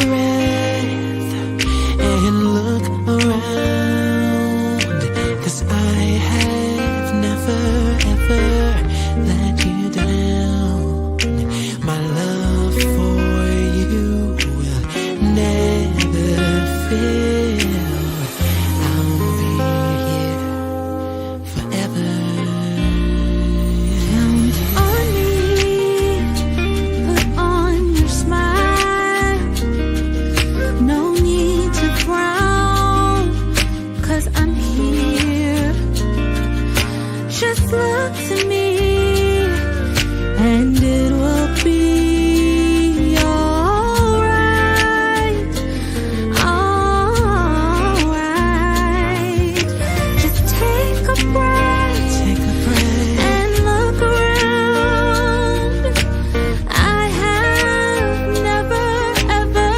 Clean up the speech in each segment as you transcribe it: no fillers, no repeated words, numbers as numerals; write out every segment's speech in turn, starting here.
breath and look around, 'cause I have never ever let you down. My love for you will never fail. I'll be here forever. Count on me, put on your smile. No need to frown, 'cause I'm here. Just look to me and it will be alright, alright. Just take a breath, and look around. I have never ever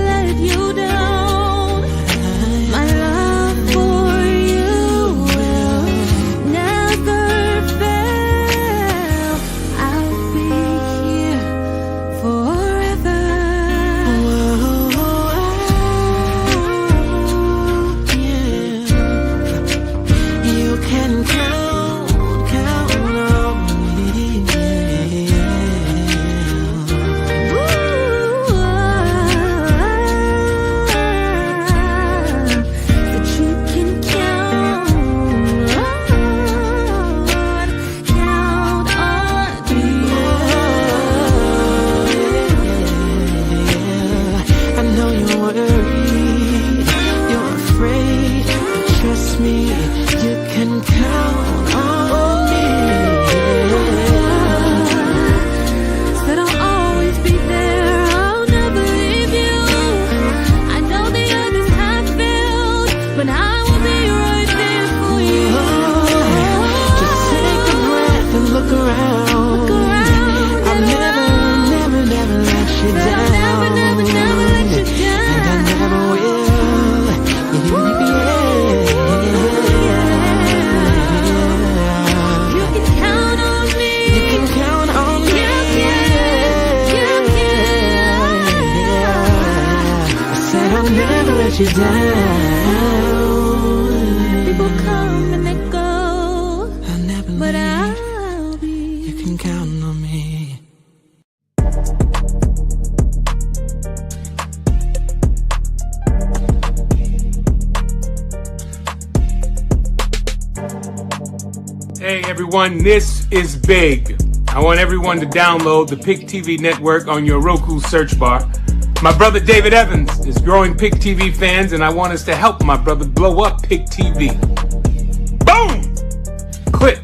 let you down. My love for you will never fail. I'll be here forever. You can count on me. That you can count on me. I know you're worried, you're afraid. Trust me, you can count on me. Said I'll always be there, I'll never leave you. I know the others have failed, but I will be right there for you. Just take a breath and look around. I'll never let you down. Never let you down. And I never will. You can count on me. You can count on me. I said I'll never let you down. People come and they go, I'll never but leave. I'll be. You can count on me. Hey everyone, this is big. I want everyone to download the Pick TV network on your Roku search bar. My brother David Evans is growing Pick TV fans, and I want us to help my brother blow up Pick TV. Boom! Click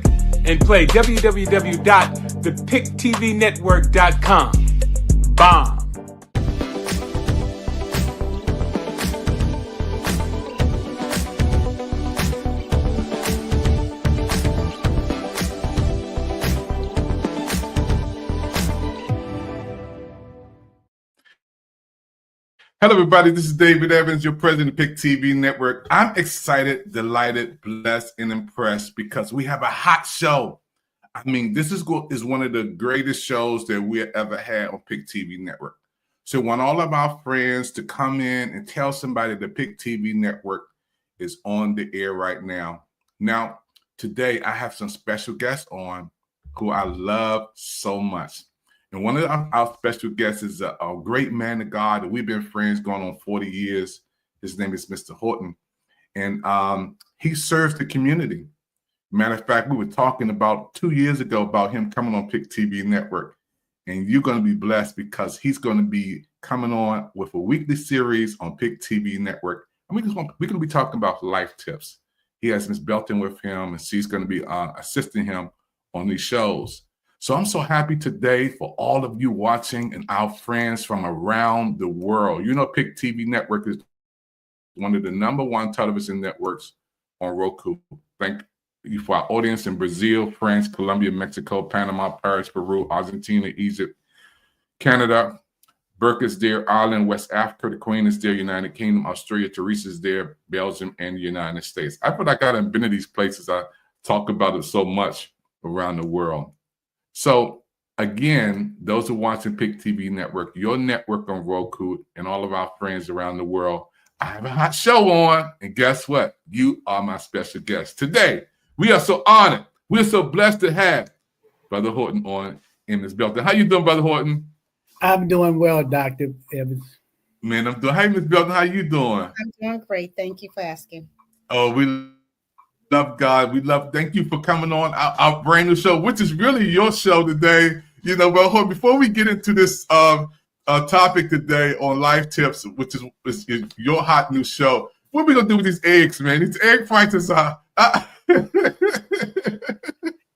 and play www.thepicktvnetwork.com. Bomb. Hello, everybody. This is David Evans, your president of Pick TV Network. I'm excited, delighted, blessed, and impressed because we have a hot show. I mean, this is one of the greatest shows that we ever had on Pick TV Network. So I want all of our friends to come in and tell somebody the Pick TV Network is on the air right now. Now, today I have some special guests on who I love so much. And one of our special guests is a great man of God that we've been friends going on 40 years. His name is Mr. Horton. And he serves the community. Matter of fact, we were talking about 2 years ago about him coming on Pick TV Network. And you're going to be blessed because he's going to be coming on with a weekly series on Pick TV Network. And we're going to be talking about life tips. He has Miss Belton with him, and she's going to be assisting him on these shows. So I'm so happy today for all of you watching and our friends from around the world. You know, Pick TV Network is one of the #1 television networks on Roku. Thank you for our audience in Brazil, France, Colombia, Mexico, Panama, Paris, Peru, Argentina, Egypt, Canada. Burke is there, Ireland, West Africa. The Queen is there, United Kingdom, Australia. Teresa is there, Belgium, and the United States. I feel like I've been to these places. I talk about it so much around the world. So Again, those who are watching Pick TV Network, your network on Roku, and all of our friends around the world, I have a hot show on. And guess what? You are my special guest. Today, we are so honored. We're so blessed to have Brother Horton on in this building. How you doing, Brother Horton? I'm doing well, Dr. Evans. Man, I'm doing. Hey, Miss Belton, how you doing? I'm doing great. Thank you for asking. Oh, we love God. Thank you for coming on our brand new show, which is really your show today. You know, well, before we get into this topic today on Life Tips, which is your hot new show, what are we going to do with these eggs, man? These egg prices are...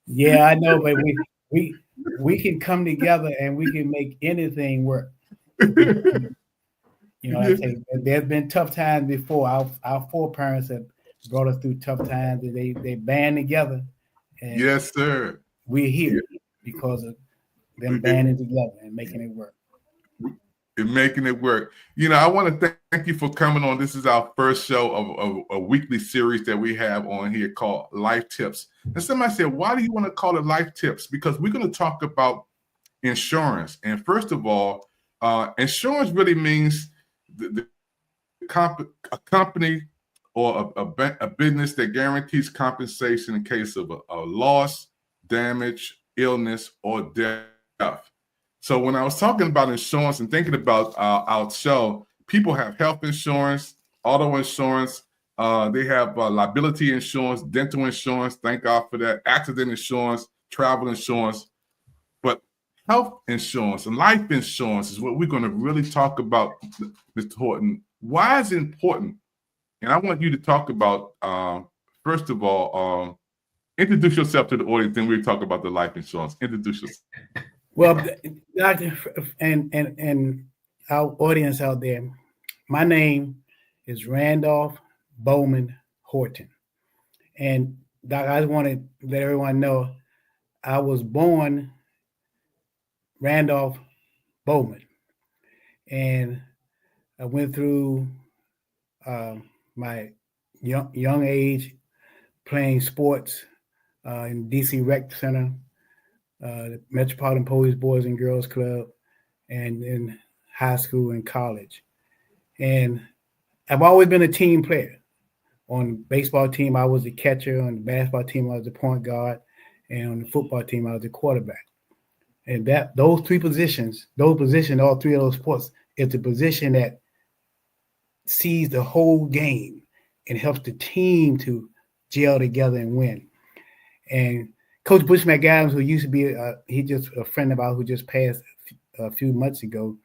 Yeah, I know, but we can come together and we can make anything work. You know, I say there's been tough times before. Our foreparents have brought us through tough times, and they band together. And yes, sir. We're here because of them banding together and making it work. And making it work. You know, I want to thank you for coming on. This is our first show of a weekly series that we have on here called Life Tips. And somebody said, why do you want to call it Life Tips? Because we're going to talk about insurance. And first of all, insurance really means a company or a business that guarantees compensation in case of a loss, damage, illness, or death. So when I was talking about insurance and thinking about our show, people have health insurance, auto insurance, they have liability insurance, dental insurance, thank God for that, accident insurance, travel insurance. But health insurance and life insurance is what we're going to really talk about, Mr. Horton. Why is it important? And I want you to talk about, first of all, introduce yourself to the audience, then we'll talk about the life insurance. Introduce yourself. Well, Doctor, and our audience out there, my name is Randolph Bowman Horton. And Doc, I just want to let everyone know I was born Randolph Bowman. And I went through my young age playing sports in DC Rec Center, the Metropolitan Police Boys and Girls Club, and in high school and college. And I've always been a team player. On the baseball team, I was the catcher. On the basketball team, I was the point guard. And on the football team, I was the quarterback. And those three positions, all three of those sports, is the position that sees the whole game and helps the team to gel together and win. And Coach Bush McAdams, who used to be he just a friend of ours who just passed a few months ago,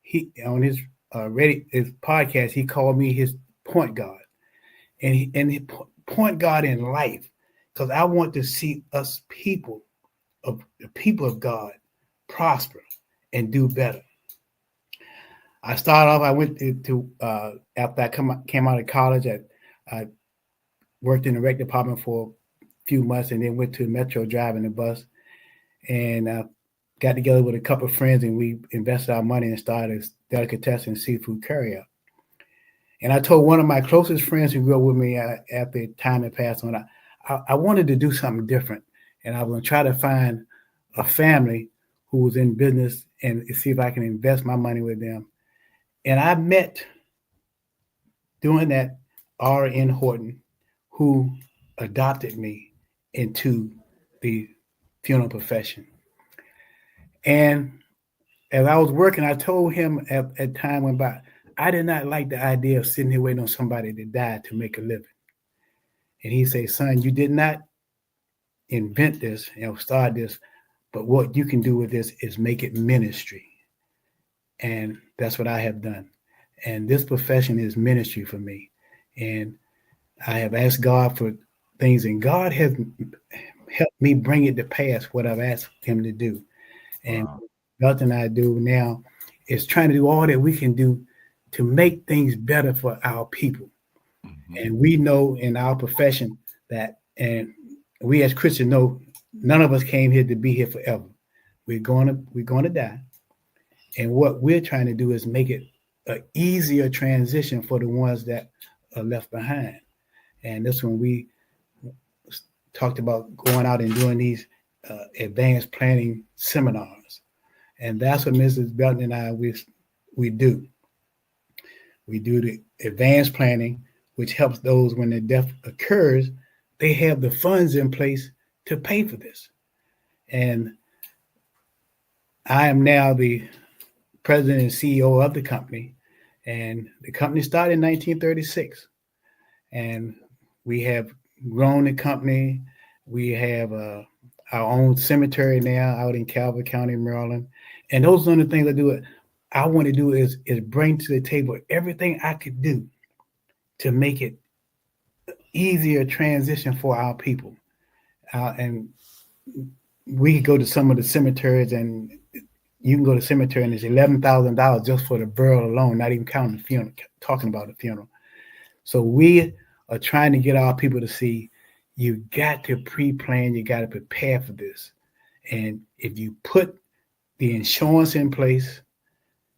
he on his podcast, he called me his point guard. And he point guard in life, because I want to see us the people of God prosper and do better. I started off, I went to after I came out of college, I worked in the rec department for a few months and then went to Metro driving the bus, and got together with a couple of friends and we invested our money and started a delicatessen seafood carryout. And I told one of my closest friends who grew up with me after the time had passed on, I wanted to do something different. And I was going to try to find a family who was in business and see if I can invest my money with them. And I met, doing that, R.N. Horton, who adopted me into the funeral profession. And as I was working, I told him at time went by, I did not like the idea of sitting here waiting on somebody to die to make a living. And he said, son, you did not invent this, start this, but what you can do with this is make it ministry. And that's what I have done. And this profession is ministry for me. And I have asked God for things, and God has helped me bring it to pass what I've asked him to do. And nothing I do now is trying to do all that we can do to make things better for our people. Mm-hmm. And we know in our profession that, and we as Christians know, none of us came here to be here forever. We're going to die. And what we're trying to do is make it an easier transition for the ones that are left behind. And that's when we talked about going out and doing these advanced planning seminars. And that's what Mrs. Belton and I, we do. We do the advanced planning, which helps those when the death occurs, they have the funds in place to pay for this. And I am now the president and CEO of the company. And the company started in 1936. And we have grown the company. We have our own cemetery now out in Calvert County, Maryland. And those are the things I want to do is bring to the table everything I could do to make it easier transition for our people. And we could go to some of the cemeteries, and you can go to the cemetery and it's $11,000 just for the burial alone, not even counting the funeral, talking about the funeral. So we are trying to get our people to see you got to pre-plan, you got to prepare for this. And if you put the insurance in place,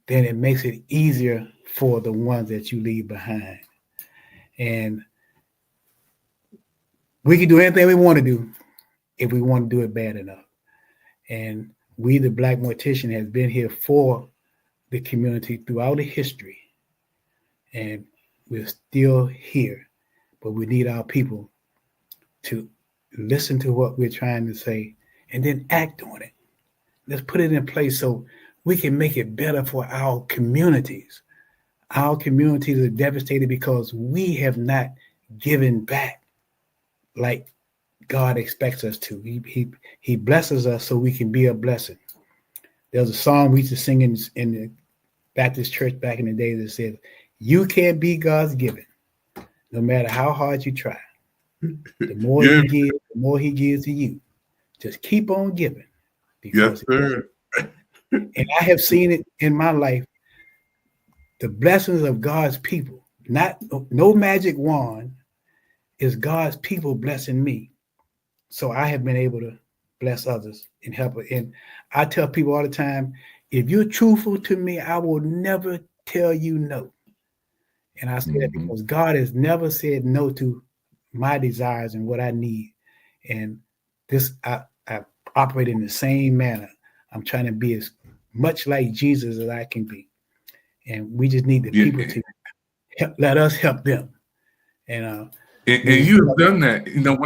then it makes it easier for the ones that you leave behind. And we can do anything we want to do if we want to do it bad enough. And we, the Black Mortician, has been here for the community throughout the history. And we're still here, but we need our people to listen to what we're trying to say and then act on it. Let's put it in place so we can make it better for our communities. Our communities are devastated because we have not given back like God expects us to. He blesses us so we can be a blessing. There's a song we used to sing in the Baptist church back in the day that says, "You can't be God's given, no matter how hard you try. The more He gives, the more He gives to you. Just keep on giving." Yes, sir. And I have seen it in my life. The blessings of God's people, no magic wand, is God's people blessing me. So I have been able to bless others and help. And I tell people all the time, if you're truthful to me, I will never tell you no. And I say that because God has never said no to my desires and what I need. And this, I operate in the same manner. I'm trying to be as much like Jesus as I can be. And we just need the people to let us help them. And you have done that. You know,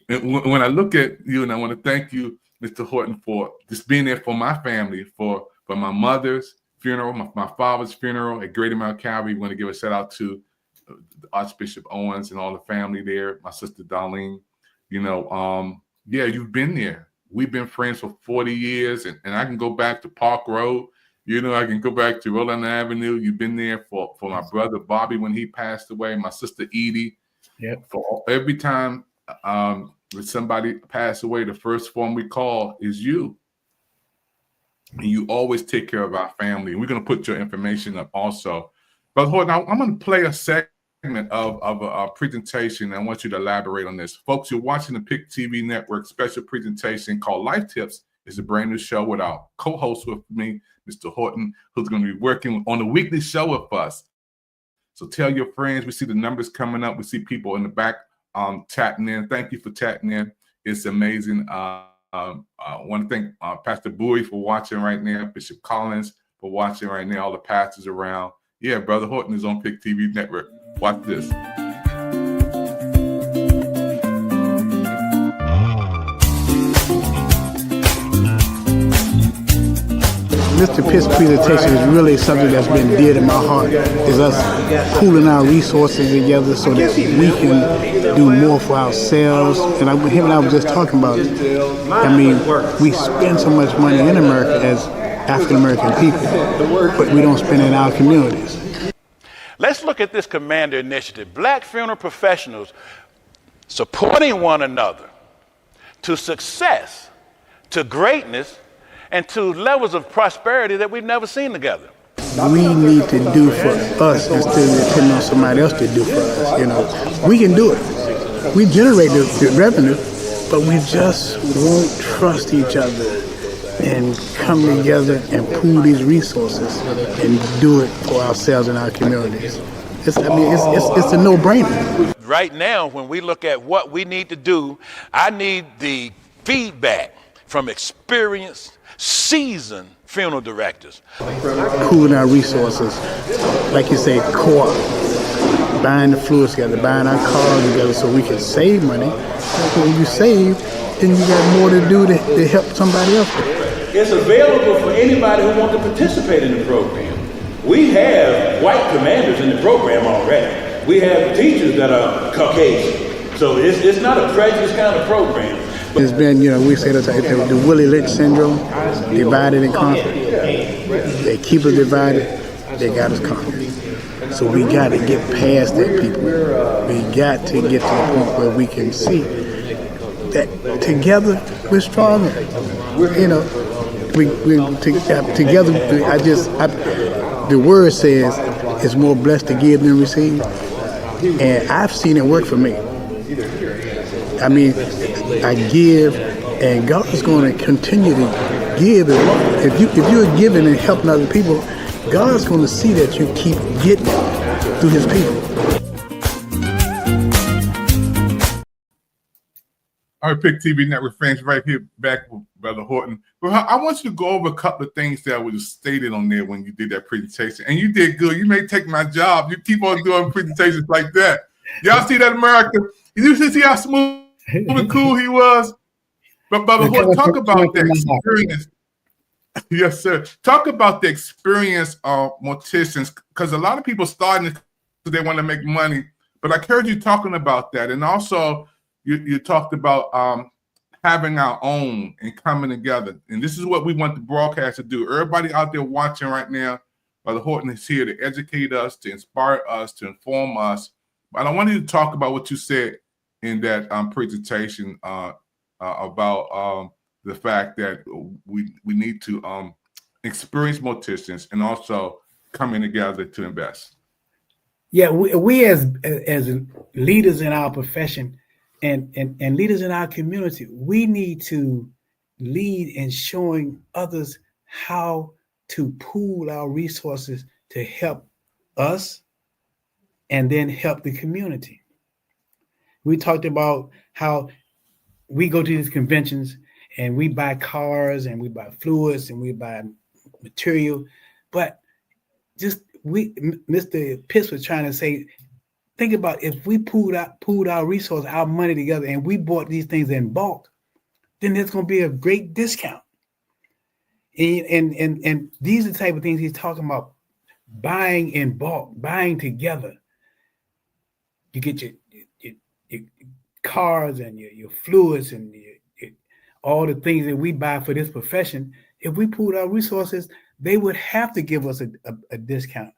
when I look at you, and I want to thank you, Mr. Horton, for just being there for my family, for my mother's funeral, my father's funeral at Greater Mount Calvary. We want to give a shout out to Archbishop Owens and all the family there, my sister Darlene. You know, you've been there. We've been friends for 40 years, and I can go back to Park Road. You know, I can go back to Rhode Island Avenue. You've been there for my brother Bobby when he passed away, my sister Edie. Yep. For every time when somebody passed away, the first phone we call is you. And you always take care of our family. And we're going to put your information up also. But Horton, I'm going to play a segment of a presentation. I want you to elaborate on this. Folks, you're watching the PIC TV Network special presentation called Life Tips. It's a brand new show with our co-host with me, Mr. Horton, who's going to be working on the weekly show with us. So tell your friends. We see the numbers coming up. We see people in the back chatting in. Thank you for chatting in. It's amazing. I want to thank Pastor Bowie for watching right now, Bishop Collins for watching right now, all the pastors around. Yeah, Brother Horton is on PIC TV Network. Watch this. Mr. Pitt's presentation is really something that's been dear to my heart, is us pooling our resources together so that we can do more for ourselves. And him and I were just talking about it. I mean, we spend so much money in America as African-American people, but we don't spend it in our communities. Let's look at this Commander Initiative. Black funeral professionals supporting one another to success, to greatness, and to levels of prosperity that we've never seen together. We need to do for us instead of depending on somebody else to do for us. You know, we can do it. We generate the revenue, but we just won't trust each other and come together and pool these resources and do it for ourselves and our communities. It's a no-brainer. Right now, when we look at what we need to do, I need the feedback from experienced, seasoned funeral directors. Pooling our resources, like you say, co-op, buying the fluids together, buying our cars together so we can save money. When you save, then you got more to do to help somebody else. It's available for anybody who wants to participate in the program. We have white commanders in the program already. We have teachers that are Caucasian. So it's not a prejudice kind of program. It's been, we say the Willie Lynch syndrome, divided and conquered. They keep us divided, they got us conquered. So we got to get past that, people. We got to get to the point where we can see that together we're stronger. Together. The word says it's more blessed to give than receive, and I've seen it work for me. I mean, I give, and God is going to continue to give. If you're giving and helping other people, God's going to see that you keep getting through His people. All right, Pick TV Network fans, right here back with Brother Horton. But I want you to go over a couple of things that was stated on there when you did that presentation. And you did good. You may take my job. You keep on doing presentations like that. Y'all see that, America? You see how smooth and cool he was? But Brother Horton, talk about that experience. Yes, sir. Talk about the experience of morticians, because a lot of people starting because they want to make money. But I heard you talking about that. And also, you talked about having our own and coming together. And this is what we want the broadcast to do. Everybody out there watching right now, Brother Horton is here to educate us, to inspire us, to inform us. But I want you to talk about what you said in that presentation about the fact that we need to experience morticians and also coming together to invest. Yeah, we as leaders in our profession and leaders in our community, we need to lead in showing others how to pool our resources to help us and then help the community. We talked about how we go to these conventions and we buy cars and we buy fluids and we buy material, but Mr. Pitts was trying to say, think about if we pooled our resources, our money together, and we bought these things in bulk, then there's going to be a great discount. And these are the type of things he's talking about: buying in bulk, buying together. You get your cars and your fluids and all the things that we buy for this profession. If we pooled our resources, they would have to give us a discount,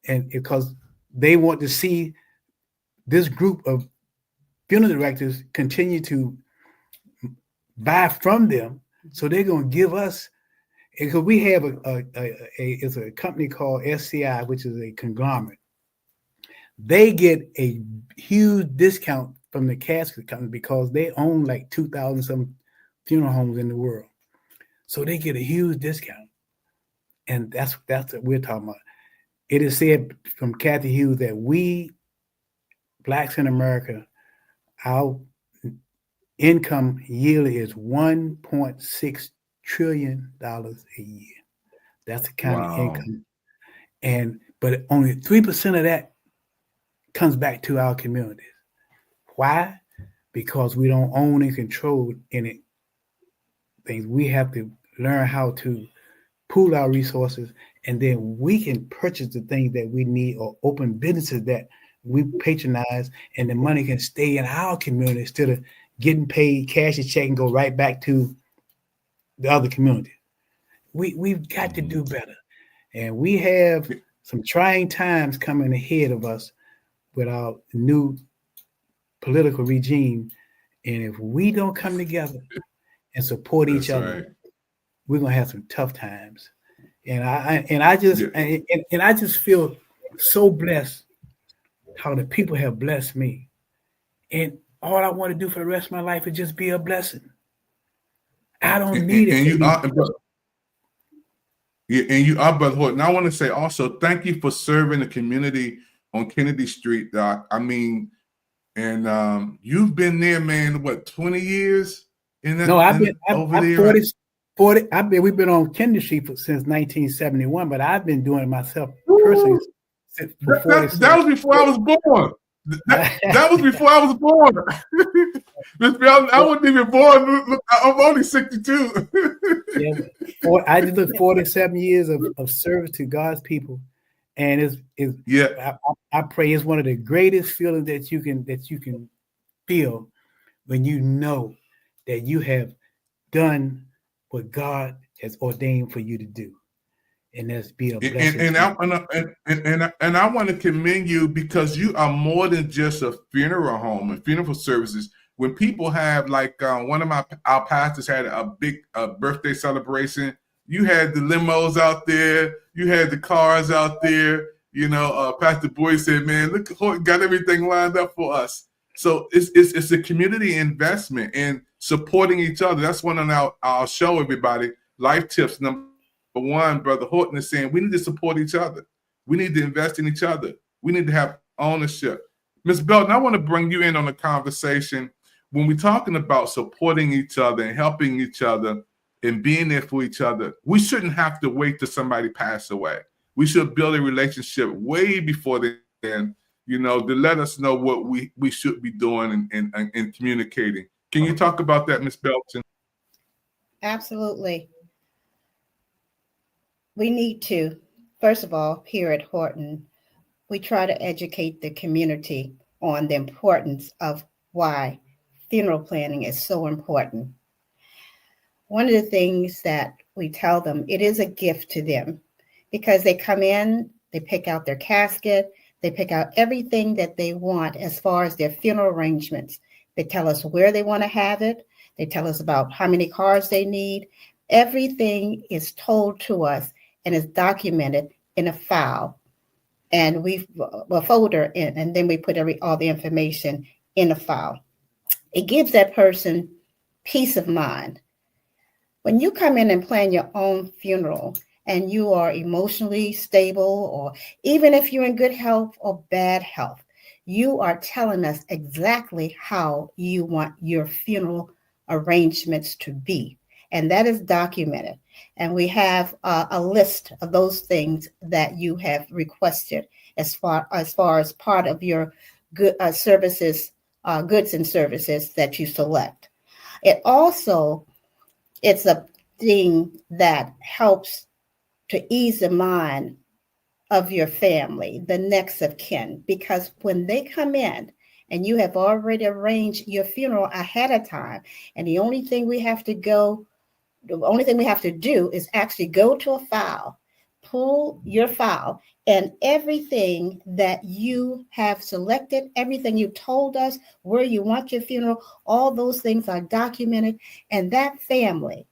and because they want to see this group of funeral directors continue to buy from them, so they're going to give us. Because we have it's a company called SCI, which is a conglomerate. They get a huge discount from the casket company because they own like 2,000 some funeral homes in the world, so they get a huge discount. And that's what we're talking about. It is said from Kathy Hughes that we, Blacks in America, our income yearly is $1.6 trillion a year. That's the kind of income. But only 3% of that comes back to our communities. Why? Because we don't own and control any things. We have to learn how to pool our resources, and then we can purchase the things that we need or open businesses that we patronize, and the money can stay in our community instead of getting paid, cash a check, and go right back to the other community. We've got to do better. And we have some trying times coming ahead of us with our new political regime. And if we don't come together and support each other, we're gonna have some tough times. And I just feel so blessed how the people have blessed me. And all I want to do for the rest of my life is just be a blessing. I don't need it. And you are, Brother Horton. I want to say also, thank you for serving the community on Kennedy Street, Doc. I mean, and you've been there, man, what, 20 years? No, I've been over I'm there. 40. We've been on Kinder Street since 1971, but I've been doing it myself personally since for That was before I was born. That was before I was born. Miss Bell, I wasn't even born. Look, I'm only 62. Yeah, I just look 47 years of service to God's people, and I pray it's one of the greatest feelings that you can feel when you know that you have done what God has ordained for you to do, and that's be a blessing. And I want to commend you because you are more than just a funeral home and funeral services. When people have like one of our pastors had a big birthday celebration, you had the limos out there, you had the cars out there. You know, Pastor Boyd said, "Man, look, Horton got everything lined up for us." So it's a community investment in supporting each other. That's one on our show, everybody. Life tips number one, Brother Horton is saying we need to support each other. We need to invest in each other. We need to have ownership. Ms. Belton, I want to bring you in on the conversation. When we're talking about supporting each other and helping each other and being there for each other, we shouldn't have to wait till somebody pass away. We should build a relationship way before then, you know, to let us know what we should be doing and communicating. Can you talk about that, Ms. Belton? Absolutely. We need to, first of all, here at Horton, we try to educate the community on the importance of why funeral planning is so important. One of the things that we tell them, it is a gift to them because they come in, they pick out their casket, they pick out everything that they want as far as their funeral arrangements. They tell us where they want to have it. They tell us about how many cars they need. Everything is told to us and is documented in a file. And we a folder in, and then we put all the information in a file. It gives that person peace of mind. When you come in and plan your own funeral and you are emotionally stable, or even if you're in good health or bad health, you are telling us exactly how you want your funeral arrangements to be. And that is documented. And we have a list of those things that you have requested as far as part of your goods and services that you select. It's a thing that helps to ease the mind of your family, the next of kin, because when they come in and you have already arranged your funeral ahead of time, and the only thing we have to do is actually go to a file, pull your file, and everything that you have selected, everything you told us, where you want your funeral, all those things are documented, and that family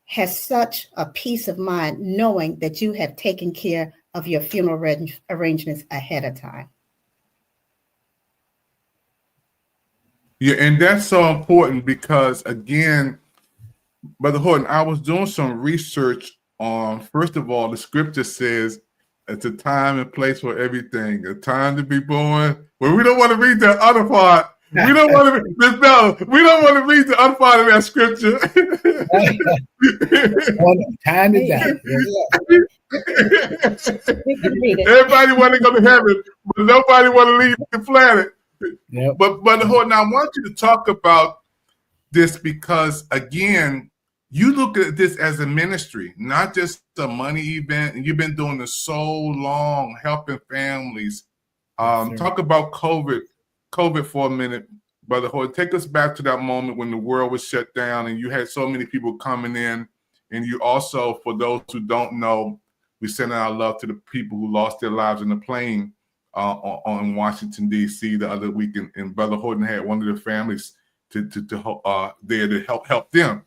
has such a peace of mind knowing that you have taken care of your funeral arrangements ahead of time. Yeah, and that's so important because, again, Brother Horton, I was doing some research on, first of all, the scripture says it's a time and place for everything, a time to be born. Well, we don't want to read the other part. We don't want to read the other part of that scripture. Time to die. Everybody want to go to heaven, but nobody want to leave the planet. Yep. But Brother Horton, I want you to talk about this because, again, you look at this as a ministry, not just a money event, and you've been doing this so long, helping families. Talk about COVID for a minute, Brother Horton. Take us back to that moment when the world was shut down and you had so many people coming in. And you also, for those who don't know, we send our love to the people who lost their lives in the plane on Washington, D.C. the other week. And Brother Horton had one of their families there to help them.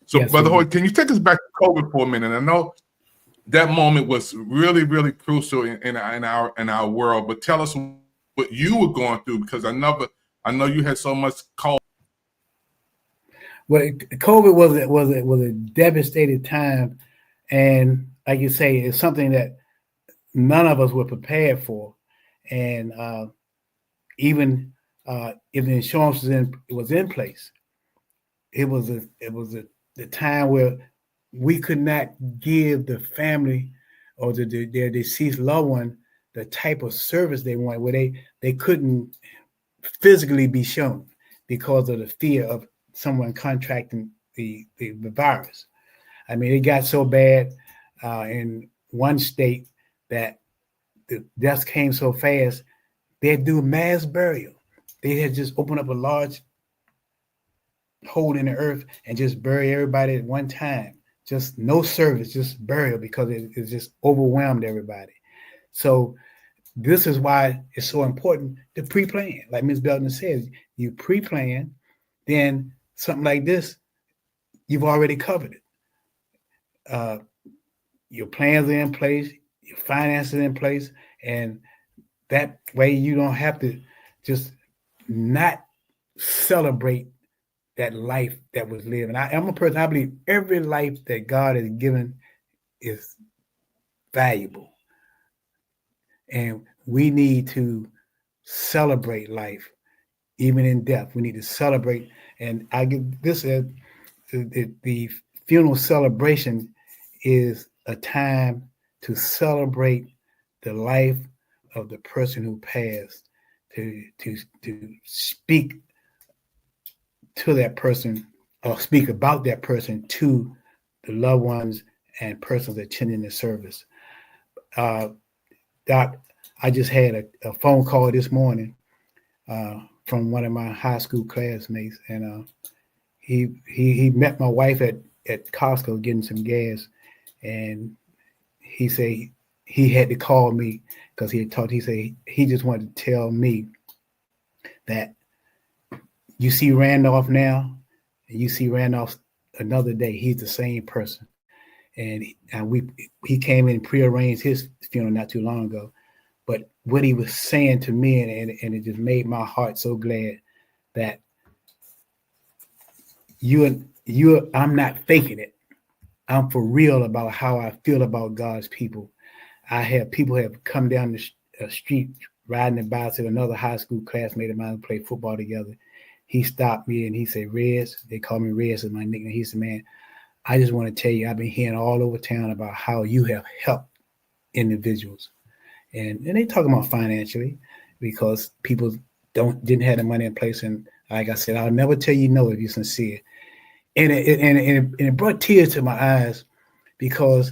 So, yes, Brother Horton, can you take us back to COVID for a minute? I know that moment was really, really crucial in our world, but tell us what you were going through, because I know you had so much COVID. Well, COVID was a devastating time, and like you say, it's something that none of us were prepared for, and even if the insurance was in place, it was the time where we could not give the family or their deceased loved one the type of service they wanted, where they couldn't physically be shown because of the fear of someone contracting the virus. I mean, it got so bad in one state that the deaths came so fast, they'd do mass burial. They had just opened up a large hole in the earth and just bury everybody at one time. Just no service, just burial, because it just overwhelmed everybody. So this is why it's so important to pre-plan. Like Ms. Belton says, you pre-plan, then something like this, you've already covered it. Your plans are in place, your finances are in place, and that way you don't have to just not celebrate that life that was lived. And I'm a person, I believe every life that God has given is valuable. And we need to celebrate life, even in death. We need to celebrate. And I give this as the funeral celebration is a time to celebrate the life of the person who passed, to speak to that person or speak about that person to the loved ones and persons attending the service. Doc, I just had a phone call this morning from one of my high school classmates, and he met my wife at Costco getting some gas, and he said he had to call me because he had talked. He said he just wanted to tell me that you see Randolph now, and you see Randolph another day. He's the same person, and he came in and prearranged his funeral not too long ago. But what he was saying to me, and it just made my heart so glad that I'm not faking it. I'm for real about how I feel about God's people. People have come down the street riding a bicycle. Another high school classmate of mine who played football together. He stopped me and he said, "Rez," they call me Rez as my nickname. He said, "Man, I just want to tell you, I've been hearing all over town about how you have helped individuals." And they talk about financially, because people didn't have the money in place. And like I said, I'll never tell you no if you're sincere. And it brought tears to my eyes, because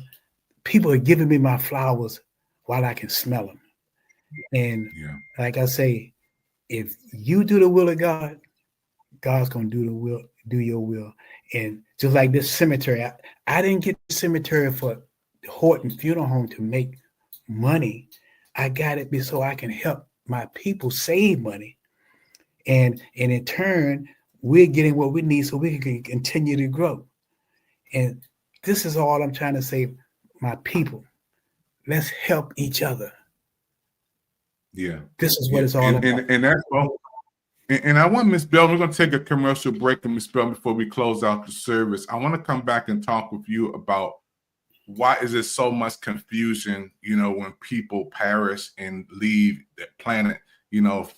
people are giving me my flowers while I can smell them. And like I say, if you do the will of God, God's gonna do your will. And just like this cemetery, I didn't get the cemetery for Horton Funeral Home to make money. I got it so I can help my people save money. And in turn, we're getting what we need so we can continue to grow. And this is all I'm trying to say, my people. Let's help each other. Yeah. This is what it's all about. And that's all. And I want Ms. Belton, we're going to take a commercial break, and Ms. Belton, before we close out the service, I want to come back and talk with you about why is there so much confusion, when people perish and leave the planet.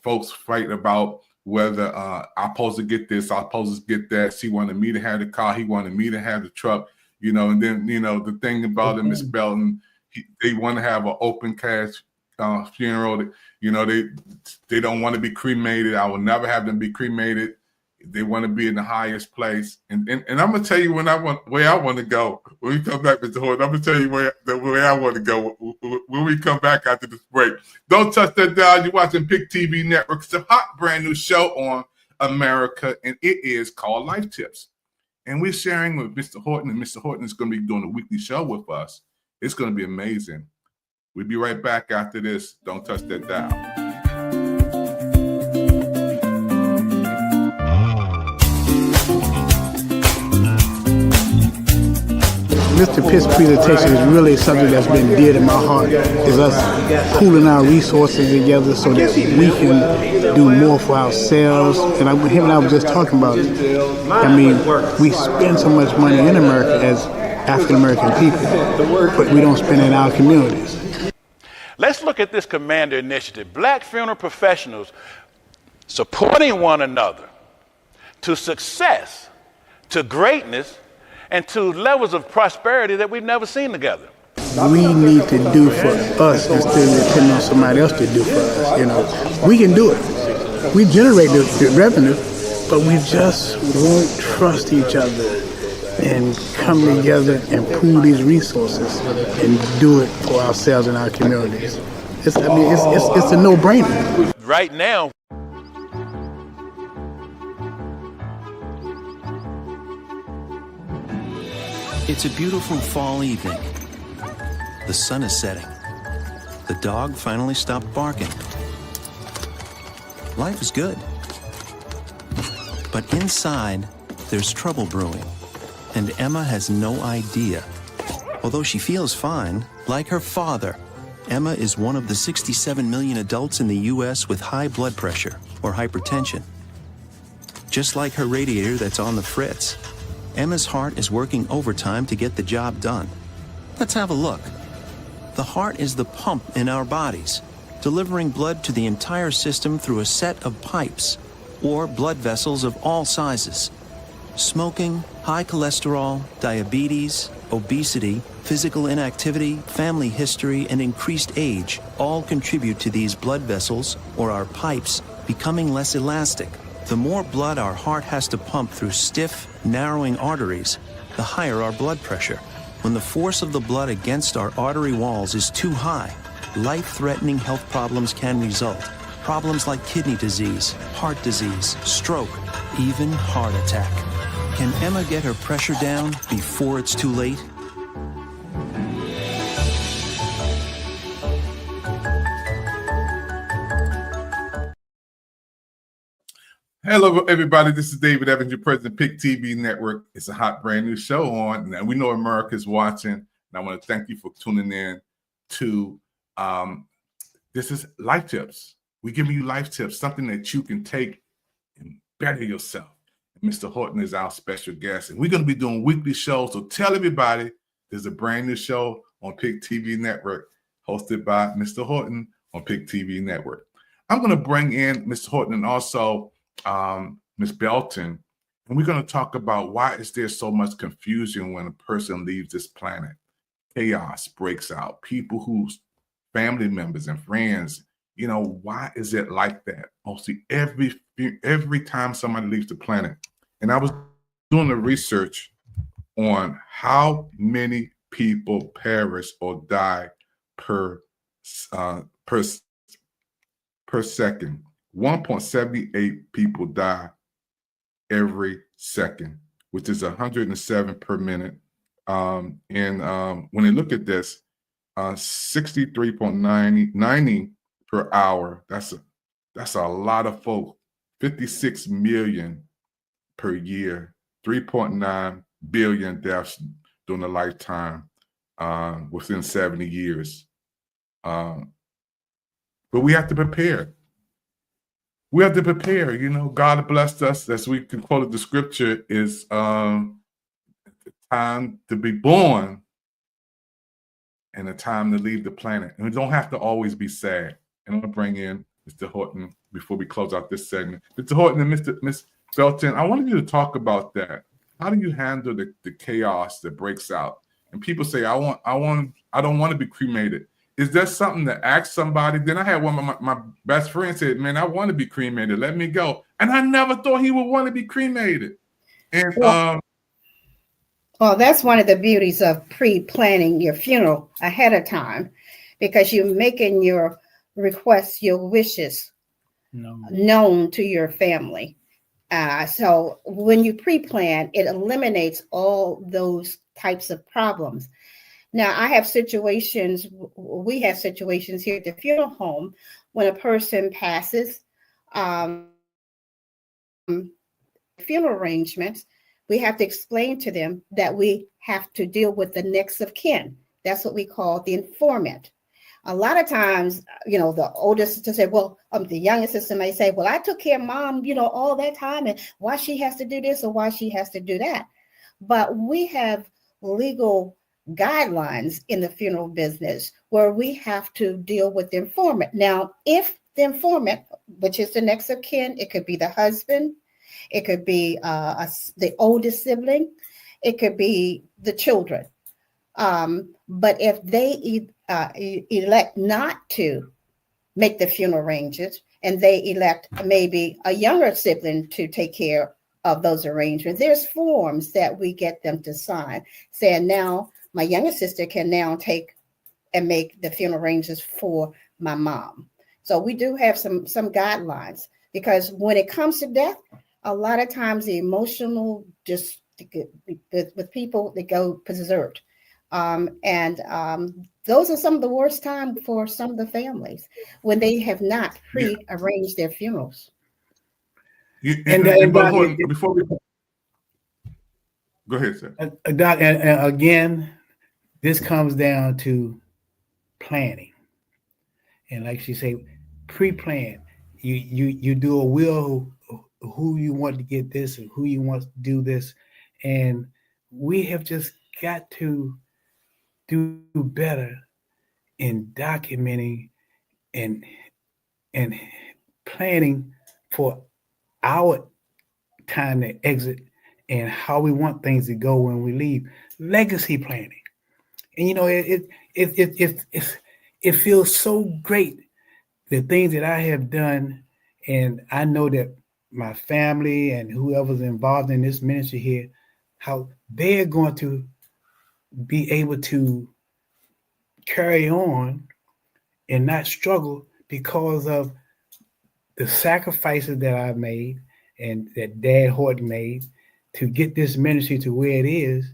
Folks fight about whether I'm supposed to get this, I'm supposed to get that. She wanted me to have the car, he wanted me to have the truck, and then, the thing about it, Ms. Belton, they want to have an open cash funeral. They don't want to be cremated. I will never have them be cremated. They want to be in the highest place. And I'm gonna tell you where I want to go. When we come back, Mr. Horton, I'm gonna tell you where I want to go when we come back after this break. Don't touch that dial. You're watching Pick TV Network. It's a hot brand new show on America, and it is called Life Tips. And we're sharing with Mr. Horton, and Mr. Horton is going to be doing a weekly show with us. It's going to be amazing. We'll be right back after this. Don't touch that dial. Mr. Pitt's presentation is really something that's been dear to my heart, is us pooling our resources together so that we can do more for ourselves. And him and I were just talking about it. I mean, we spend so much money in America as African-American people, but we don't spend it in our communities. Let's look at this Commander Initiative. Black funeral professionals supporting one another to success, to greatness, and to levels of prosperity that we've never seen together. We need to do for us instead of depending on somebody else to do for us. You know, we can do it. We generate the revenue, but we just won't trust each other and come together and pool these resources and do it for ourselves and our communities. It's a no-brainer. Right now, it's a beautiful fall evening. The sun is setting. The dog finally stopped barking. Life is good. But inside, there's trouble brewing, and Emma has no idea. Although she feels fine, like her father, Emma is one of the 67 million adults in the U.S. with high blood pressure or hypertension. Just like her radiator that's on the fritz, Emma's heart is working overtime to get the job done. Let's have a look. The heart is the pump in our bodies, delivering blood to the entire system through a set of pipes, or blood vessels of all sizes. Smoking, high cholesterol, diabetes, obesity, physical inactivity, family history, and increased age all contribute to these blood vessels, or our pipes, becoming less elastic. The more blood our heart has to pump through stiff, narrowing arteries, the higher our blood pressure. When the force of the blood against our artery walls is too high, life-threatening health problems can result. Problems like kidney disease, heart disease, stroke, even heart attack. Can Emma get her pressure down before it's too late? Hello, everybody. This is David Evans, your president, Pick TV Network. It's a hot, brand new show on, and we know America's watching. And I want to thank you for tuning in to this is Life Tips. We're giving you life tips, something that you can take and better yourself. And Mr. Horton is our special guest, and we're going to be doing weekly shows. So tell everybody there's a brand new show on Pick TV Network, hosted by Mr. Horton on Pick TV Network. I'm going to bring in Mr. Horton and also Ms. Belton, and we're going to talk about why is there so much confusion when a person leaves this planet. Chaos breaks out. People whose family members and friends, you know, why is it like that? Mostly every time somebody leaves the planet. And I was doing the research on how many people perish or die per second. 1.78 people die every second, which is 107 per minute. And when you look at this, 63.90 per hour, that's a lot of folk. 56 million per year, 3.9 billion deaths during a lifetime within 70 years. But we have to prepare. We have to prepare. You know, God blessed us, as we can quote the scripture, is time to be born and a time to leave the planet. And we don't have to always be sad. And I'm going to bring in Mr. Horton before we close out this segment. Mr. Horton and Ms. Belton, I wanted you to talk about that. How do you handle the chaos that breaks out? And people say, I don't want to be cremated. Is there something to ask somebody? Then I had one of my best friends said, man, I want to be cremated. Let me go. And I never thought he would want to be cremated. And well, that's one of the beauties of pre-planning your funeral ahead of time, because you're making your requests, your wishes known to your family. So when you pre-plan, it eliminates all those types of problems. Now, we have situations here at the funeral home when a person passes, funeral arrangements, we have to explain to them that we have to deal with the next of kin. That's what we call the informant. A lot of times, you know, the oldest sister say, well, the youngest sister may say, well, I took care of mom, you know, all that time, and why she has to do this or why she has to do that. But we have legal guidelines in the funeral business where we have to deal with the informant. Now, if the informant, which is the next of kin, it could be the husband, It could be the oldest sibling. It could be the children. But if they elect not to make the funeral arrangements, and they elect maybe a younger sibling to take care of those arrangements, there's forms that we get them to sign saying, now my younger sister can now take and make the funeral arrangements for my mom. So we do have some guidelines, because when it comes to death, a lot of times the emotional just with people, they go berserk. Those are some of the worst time for some of the families when they have not pre-arranged their funerals. But hold on, before we go ahead, sir. Doc, and again, this comes down to planning, and like she said, pre-plan. You do a will, who you want to get this and who you want to do this, and we have just got to do better in documenting and planning for our time to exit and how we want things to go when we leave. Legacy planning, and it feels so great, the things that I have done, and I know that my family and whoever's involved in this ministry here, how they're going to be able to carry on and not struggle because of the sacrifices that I made and that Dad Horton made to get this ministry to where it is.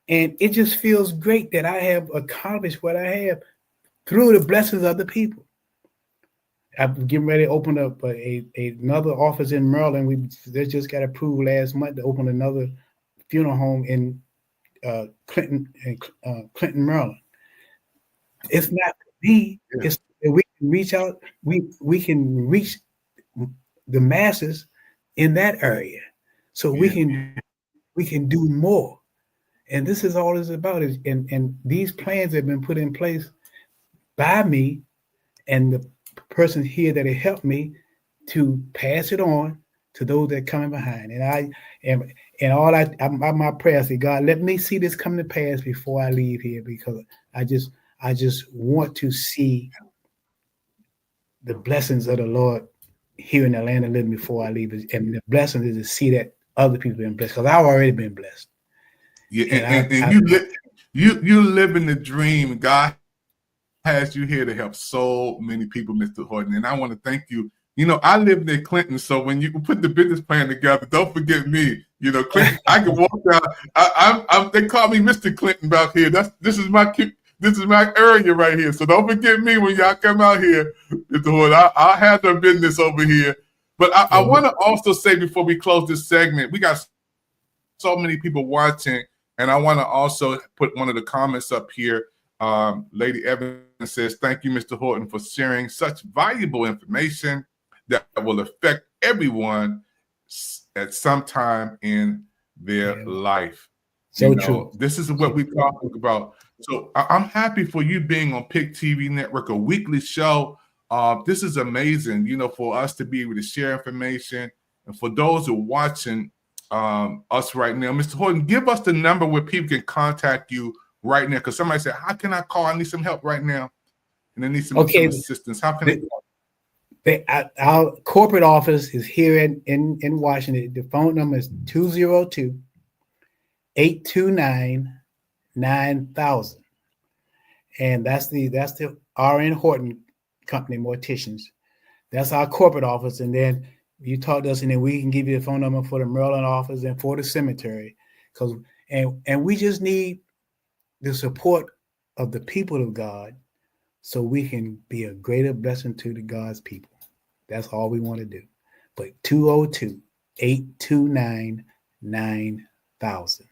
And it just feels great that I have accomplished what I have through the blessings of the people. I'm getting ready to open up another office in Maryland. They just got approved last month to open another funeral home in Clinton, Maryland. It's not me. Yeah. It's we can reach out. We can reach the masses in that area, so we can do more. And this is all it's about. And these plans have been put in place by me and the person here that helped me to pass it on to those that are coming behind. And my prayer is, God, let me see this come to pass before I leave here, because I just want to see the blessings of the Lord here in the land of living before I leave. And the blessing is to see that other people have been blessed, because I've already been blessed. Yeah, you live in the dream. God has you here to help so many people, Mr. Horton. And I want to thank you. I lived in Clinton, so when you put the business plan together, don't forget me. Clinton, I can walk down. They call me Mr. Clinton out here. This is my area right here. So don't forget me when y'all come out here, Mr. Horton. I'll have the business over here. But I want to also say, before we close this segment, we got so many people watching, and I want to also put one of the comments up here. Lady Evans says, "Thank you, Mr. Horton, for sharing such valuable information that will affect everyone at some time in their life." So true. This is what we're talking about. So I'm happy for you being on PIC TV Network, a weekly show. This is amazing, for us to be able to share information. And for those who are watching us right now, Mr. Horton, give us the number where people can contact you right now. Because somebody said, how can I call? I need some help right now. And I need some assistance. How can our corporate office is here in Washington. The phone number is 202-829-9000. And that's the RN Horton Company Morticians. That's our corporate office. And then you talk to us, and then we can give you the phone number for the Maryland office and for the cemetery. And we just need the support of the people of God, so we can be a greater blessing to the God's people. That's all we want to do. But 202-829-9000.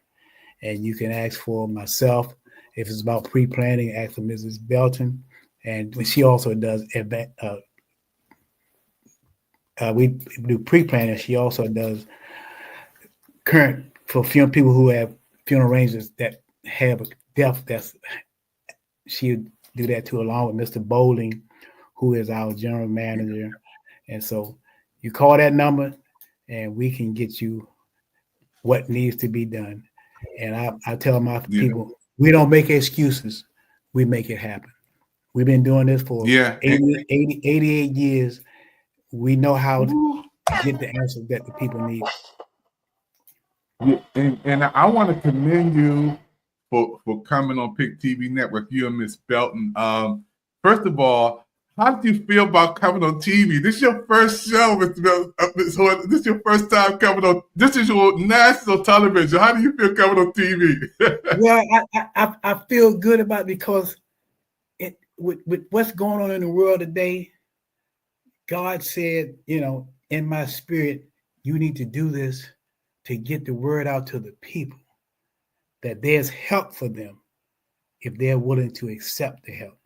And you can ask for myself. If it's about pre-planning, ask for Mrs. Belton. And she also does we do pre-planning. She also does current for people who have funeral arrangements that have a death. She'll do that too, along with Mr. Bowling, who is our general manager. And so you call that number and we can get you what needs to be done. And I tell my people, we don't make excuses. We make it happen. We've been doing this for 88 years. We know how to get the answer that the people need. Yeah, and I want to commend you for coming on Pick TV Network, you and Miss Belton. First of all, how did you feel about coming on TV? This is your first show, Ms. Horton. This is your first time coming on. This is your national television. How do you feel coming on TV? Well, I feel good about it because with what's going on in the world today, God said, in my spirit, you need to do this to get the word out to the people that there's help for them if they're willing to accept the help.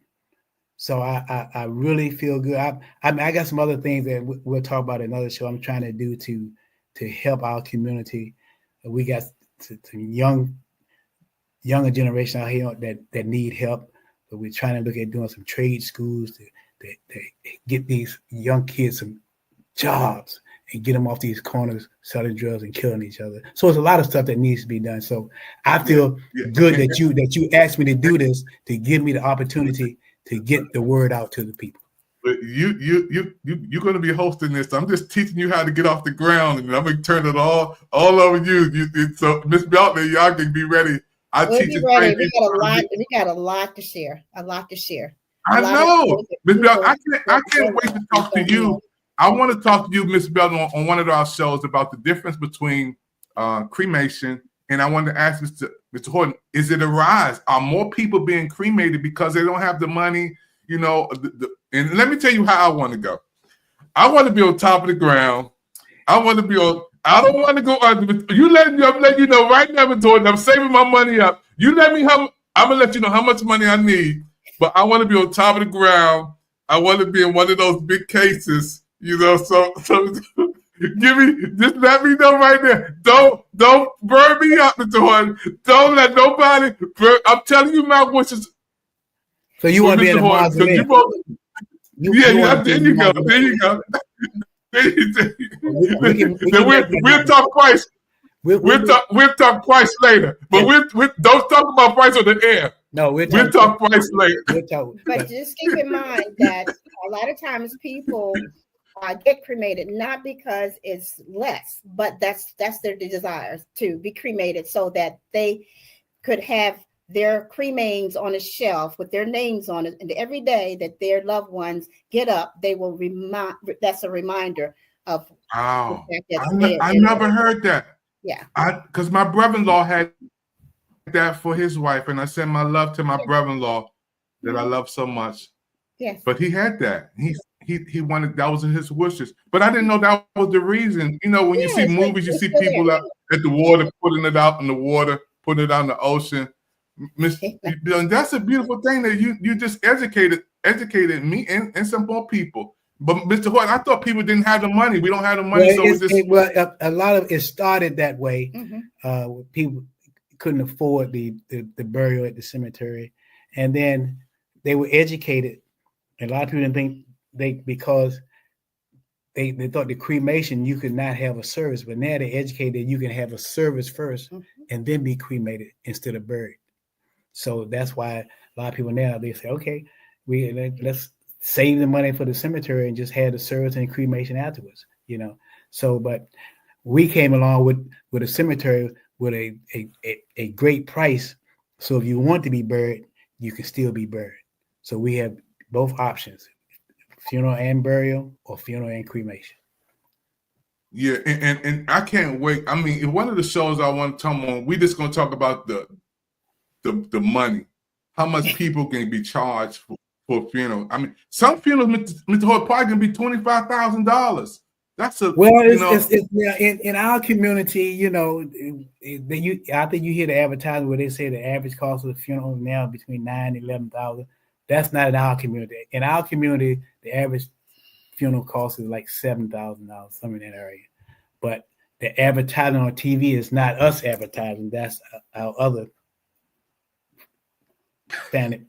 So I really feel good. I got some other things that we'll talk about in another show I'm trying to do to help our community. We got some younger generation out here that need help. But we're trying to look at doing some trade schools to get these young kids some jobs and get them off these corners selling drugs and killing each other. So there's a lot of stuff that needs to be done. So I feel good that you asked me to do this, to give me the opportunity to get the word out to the people. But you're going to be hosting this. I'm just teaching you how to get off the ground, and I'm going to turn it all over you. So Miss Belton, y'all can be ready. We'll be ready. We got a lot to share. I know, Miss Belton. I can't wait to talk to you. I want to talk to you, Miss Belton, on one of our shows about the difference between cremation. And I wanted to ask Mr. Horton, is it a rise? Are more people being cremated because they don't have the money? And let me tell you how I want to go. I want to be on top of the ground. I don't want to go under. I'm letting you know right now, Mr. Horton, I'm saving my money up. I'm going to let you know how much money I need. But I want to be on top of the ground. I want to be in one of those big cases. So just let me know right there. Don't burn me up, Mr. Horton. Don't let nobody I'm telling you my wishes. So you want to be in the mausoleum? There you go. We'll talk price. We'll talk price later. But we don't talk about price on the air. No, we'll talk price later. But just keep in mind that a lot of times people get cremated not because it's less, but that's their desire to be cremated so that they could have their cremains on a shelf with their names on it, and every day that their loved ones get up, they will that's a reminder of wow. I never heard that. Yeah, because my brother-in-law had that for his wife, and I send my love to my brother-in-law that I love so much. Yes, but he had that. He wanted, that was his wishes. But I didn't know that was the reason. When you see movies, you see people out at the water, putting it out in the water, putting it out in the ocean. That's a beautiful thing that you just educated me and some more people. But Mr. Horton, I thought people didn't have the money. We don't have the money. A lot of it started that way. Mm-hmm. People couldn't afford the burial at the cemetery. And then they were educated. And a lot of people didn't think because they thought the cremation, you could not have a service. But now they're educated, you can have a service first and then be cremated instead of buried. So that's why a lot of people now, they say, okay, let's save the money for the cemetery and just have the service and cremation afterwards, So, but we came along with a cemetery with a great price. So if you want to be buried, you can still be buried. So we have both options, funeral and burial or funeral and cremation. Yeah, and I can't wait. I mean, in one of the shows I want to come on, we're just going to talk about the money, how much people can be charged for a funeral. I mean, some funerals, Mr. Horton, probably can be $25,000. That's in our community, I think you hear the advertising where they say the average cost of a funeral now between $9,000 and $11,000. That's not in our community. In our community, the average funeral cost is like $7,000, something in that area. But the advertising on TV is not us advertising. That's our other family.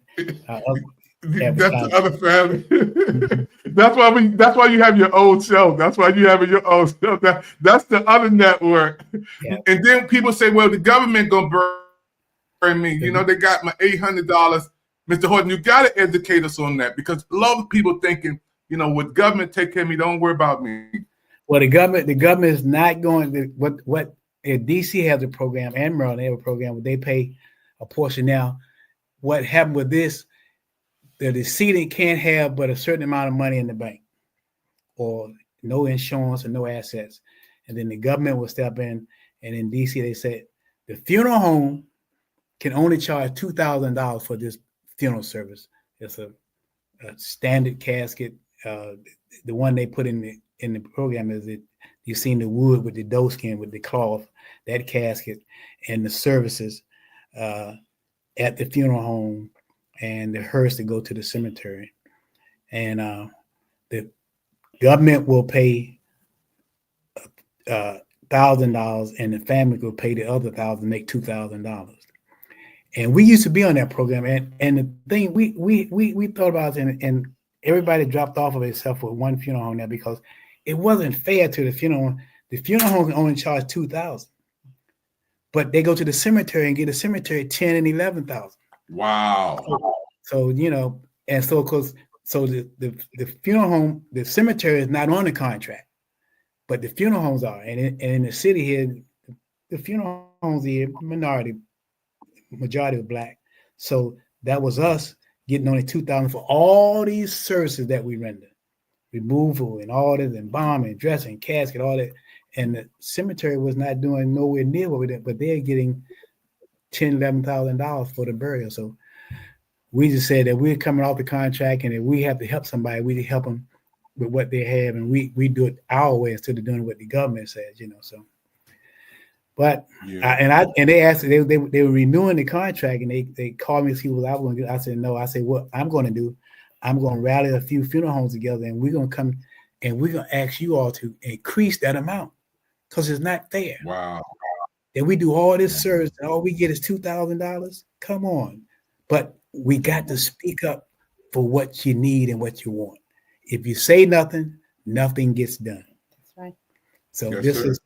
That's the other family. That's why you have your own show. That's why you have your own show. That's the other network. Yeah. And then people say, well, the government gonna burn me. You know, they got my $800. Mr. Horton, you gotta educate us on that, because a lot of people thinking, you know, with government take care of me, don't worry about me. Well, the government is not going to what DC has a program, and Maryland they have a program where they pay a portion. Now, what happened with this, the decedent can't have but a certain amount of money in the bank, or no insurance or no assets, and then the government will step in. And in DC, they said the funeral home can only charge $2,000 for this funeral service. It's a standard casket. The one they put in the program is that you've seen the wood with the doe skin with the cloth, that casket, and the services at the funeral home, and the hearse to go to the cemetery. And the government will pay $1,000, and the family will pay the other $1,000, make $2,000. And we used to be on that program, and the thing we thought about it, and everybody dropped off of it except for one funeral home there, because it wasn't fair to the funeral home. The funeral home can only charge $2,000, but they go to the cemetery and get a cemetery $10,000 and $11,000. Wow. So you know, and so the funeral home, the cemetery is not on the contract, but the funeral homes are, and in the city here, the funeral homes here majority of black. So that was us getting only $2,000 for all these services that we render, removal and all this, and embalming, dressing, casket, all that. And the cemetery was not doing nowhere near what we did, but they're getting $10,000, $11,000 for the burial. So we just said that we're coming off the contract, and if we have to help somebody, we help them with what they have, and we do it our way instead of doing what the government says, you know. So, but yeah. They asked, they were renewing the contract, and they called me to see what I was going to do. I said no. I said what I'm going to do, I'm going to rally a few funeral homes together, and we're going to come and we're going to ask you all to increase that amount, because it's not fair. Wow. That we do all this service and all we get is $2,000. Come on. But we got to speak up for what you need and what you want. If you say nothing, nothing gets done. That's right. So Yes, this sir. is,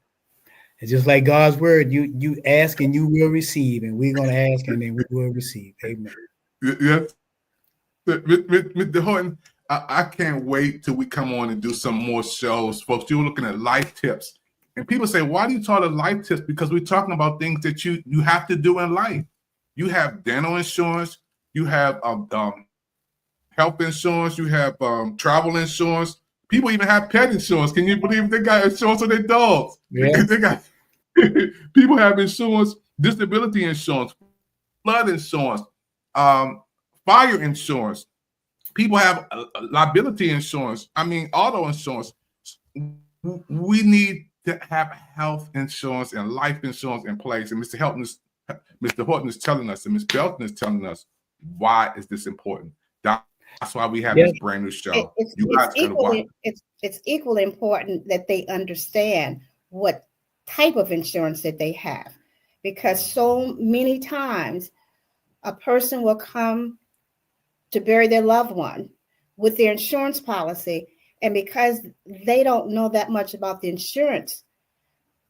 it's just like God's word. You ask and you will receive, and we're going to ask and then we will receive. Amen. Yes. Mr. Horton, I can't wait till we come on and do some more shows. Folks, you're looking at life tips. And people say, why do you talk about life tips? Because we're talking about things that you have to do in life. You have dental insurance. You have health insurance. You have travel insurance. People even have pet insurance. Can you believe they got insurance on their dogs? Yeah. They got people have insurance, disability insurance, flood insurance, fire insurance. People have liability insurance. I mean, auto insurance. We need to have health insurance and life insurance in place. And Mr. Horton is telling us, and Ms. Belton is telling us, why is this important? That's why we have this brand new show. It's equally important that they understand what type of insurance that they have, because so many times a person will come to bury their loved one with their insurance policy, and because they don't know that much about the insurance,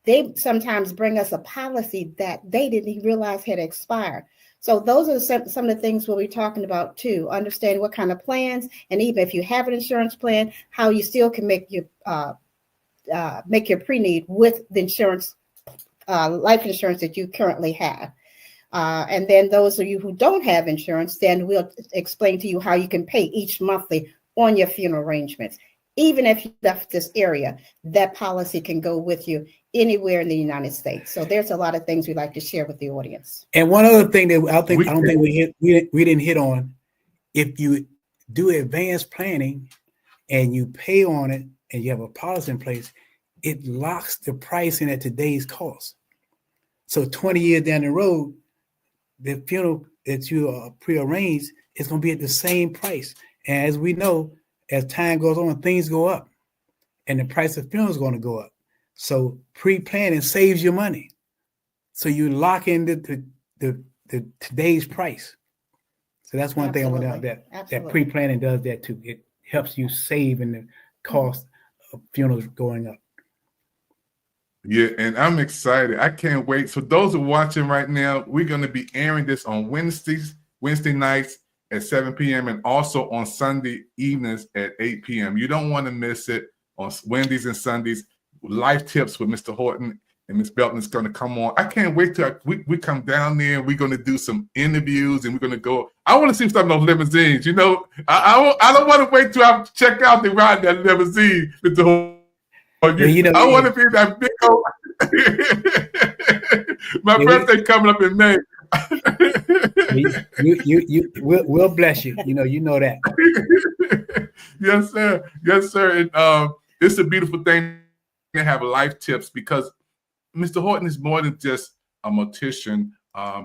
they sometimes bring us a policy that they didn't even realize had expired. So those are some of the things we'll be talking about too, understanding what kind of plans, and even if you have an insurance plan, how you still can make your pre-need with the insurance, life insurance that you currently have. And then those of you who don't have insurance, then we'll explain to you how you can pay each monthly on your funeral arrangements. Even if you left this area, that policy can go with you anywhere in the United States. So there's a lot of things we'd like to share with the audience. And one other thing that I don't think we didn't hit on, if you do advanced planning and you pay on it and you have a policy in place, it locks the pricing at today's cost. So 20 years down the road, the funeral that you prearranged is going to be at the same price. And as we know, as time goes on, things go up, and the price of funeral is going to go up. So pre-planning saves you money. So you lock in the today's price. So that's one thing I want to that Absolutely. pre-planning does that too. It helps you save in the cost of funerals going up. Yeah, and I'm excited. I can't wait. So those who are watching right now, we're going to be airing this on Wednesday nights at 7 p.m. and also on Sunday evenings at 8 p.m. You don't want to miss it on Wednesdays and Sundays. Life Tips with Mr. Horton and Miss Belton is going to come on. I can't wait till we come down there and we're going to do some interviews and we're going to go. I want to see some of those limousines. You know, I don't want to wait till I check out the ride that limousine, Mr. Horton. I want to be that big old. My birthday coming up in May. We'll bless you. You know that. Yes, sir. Yes, sir. And it's a beautiful thing to have Life Tips because Mr. Horton is more than just a mortician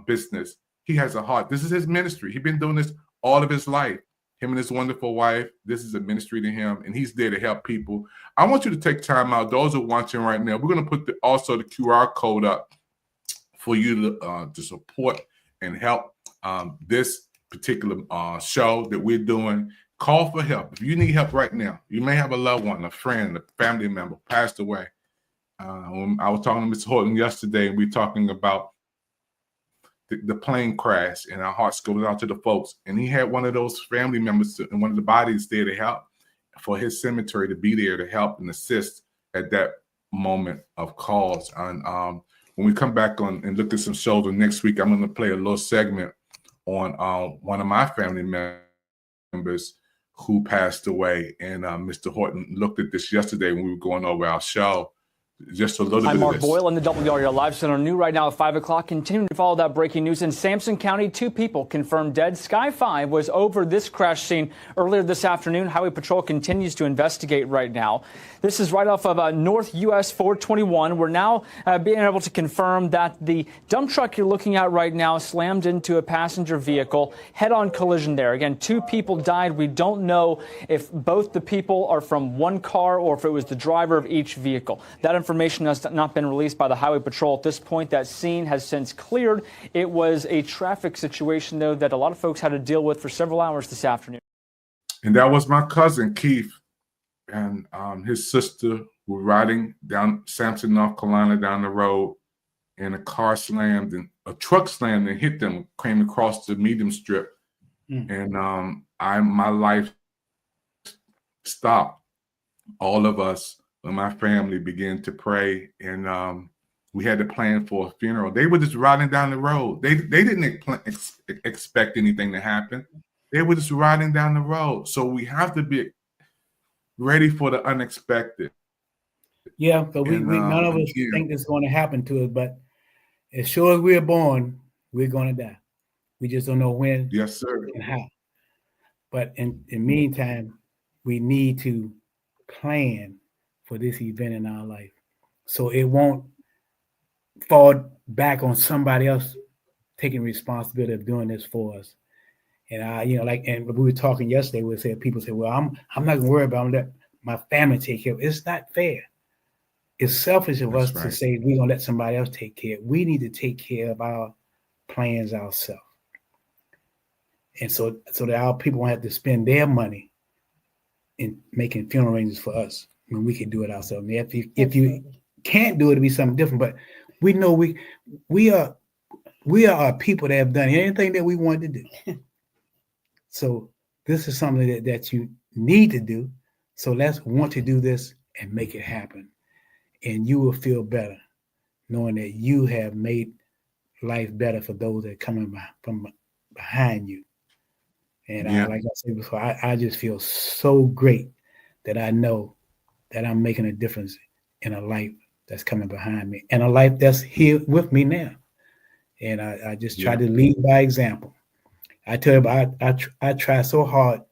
business. He has a heart. This is his ministry. He's been doing this all of his life. Him and his wonderful wife, this is a ministry to him, and he's there to help people. I want you to take time out. Those who are watching right now, we're going to put also the QR code up for you to support and help this particular show that we're doing. Call for help. If you need help right now, you may have a loved one, a friend, a family member passed away. I was talking to Mr. Horton yesterday, and we were talking about the plane crash, and our hearts goes out to the folks. And he had one of those family members and one of the bodies there to help for his cemetery to be there to help and assist at that moment of cause. And when we come back on and look at some shows next week, I'm going to play a little segment on one of my family members who passed away. And Mr. Horton looked at this yesterday when we were going over our show. Just a little I'm bit Mark of this. Boyle in the WREL Live Center. New right now at 5 o'clock. Continuing to follow that breaking news in Sampson County. 2 people confirmed dead. Sky 5 was over this crash scene earlier this afternoon. Highway Patrol continues to investigate right now. This is right off of North US 421. We're now being able to confirm that the dump truck you're looking at right now slammed into a passenger vehicle. Head-on collision there. Again, 2 people died. We don't know if both the people are from one car or if it was the driver of each vehicle. That information has not been released by the Highway Patrol at this point. That scene has since cleared. It was a traffic situation, though, that a lot of folks had to deal with for several hours this afternoon. And that was my cousin, Keith, and his sister were riding down Sampson, North Carolina, down the road, and a car slammed, and a truck slammed and hit them, came across the medium strip. And my life stopped. All of us, when my family began to pray, and we had to plan for a funeral. They were just riding down the road. They didn't expect anything to happen. They were just riding down the road. So we have to be ready for the unexpected. Yeah, because we none of us think this is going to happen to us, but as sure as we're born, we're going to die. We just don't know when, yes, sir, and how. But in the meantime, we need to plan for this event in our life, so it won't fall back on somebody else taking responsibility of doing this for us. And and we were talking yesterday, people say, "Well, I'm not gonna worry about let my family take care of it." It's not fair. It's selfish of us to say we're gonna let somebody else take care. We need to take care of our plans ourselves, and so that our people won't have to spend their money in making funeral arrangements for us when we can do it ourselves. If you can't do it, it'll be something different. But we know we are people that have done anything that we wanted to do. So this is something that you need to do. So let's want to do this and make it happen. And you will feel better knowing that you have made life better for those that are coming from behind you. And like I said before, I just feel so great that I know that I'm making a difference in a life that's coming behind me and a life that's here with me now. And I just try to lead by example. I tell you, I try so hard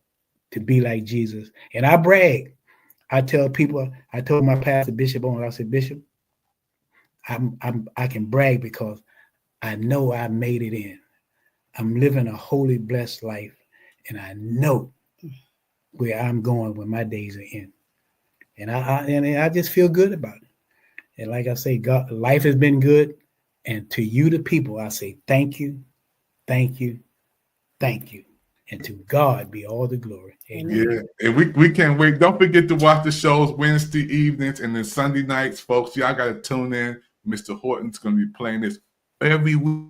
to be like Jesus, and I brag. I tell people, I told my pastor, Bishop Owens, I said, Bishop, I can brag because I know I made it in. I'm living a holy, blessed life, and I know where I'm going when my days are in. And I just feel good about it. And like I say, God, life has been good. And to you, the people, I say, thank you, thank you, thank you. And to God be all the glory. Amen. Yeah, and we can't wait. Don't forget to watch the shows Wednesday evenings and then Sunday nights, folks. Y'all got to tune in. Mr. Horton's going to be playing this every week.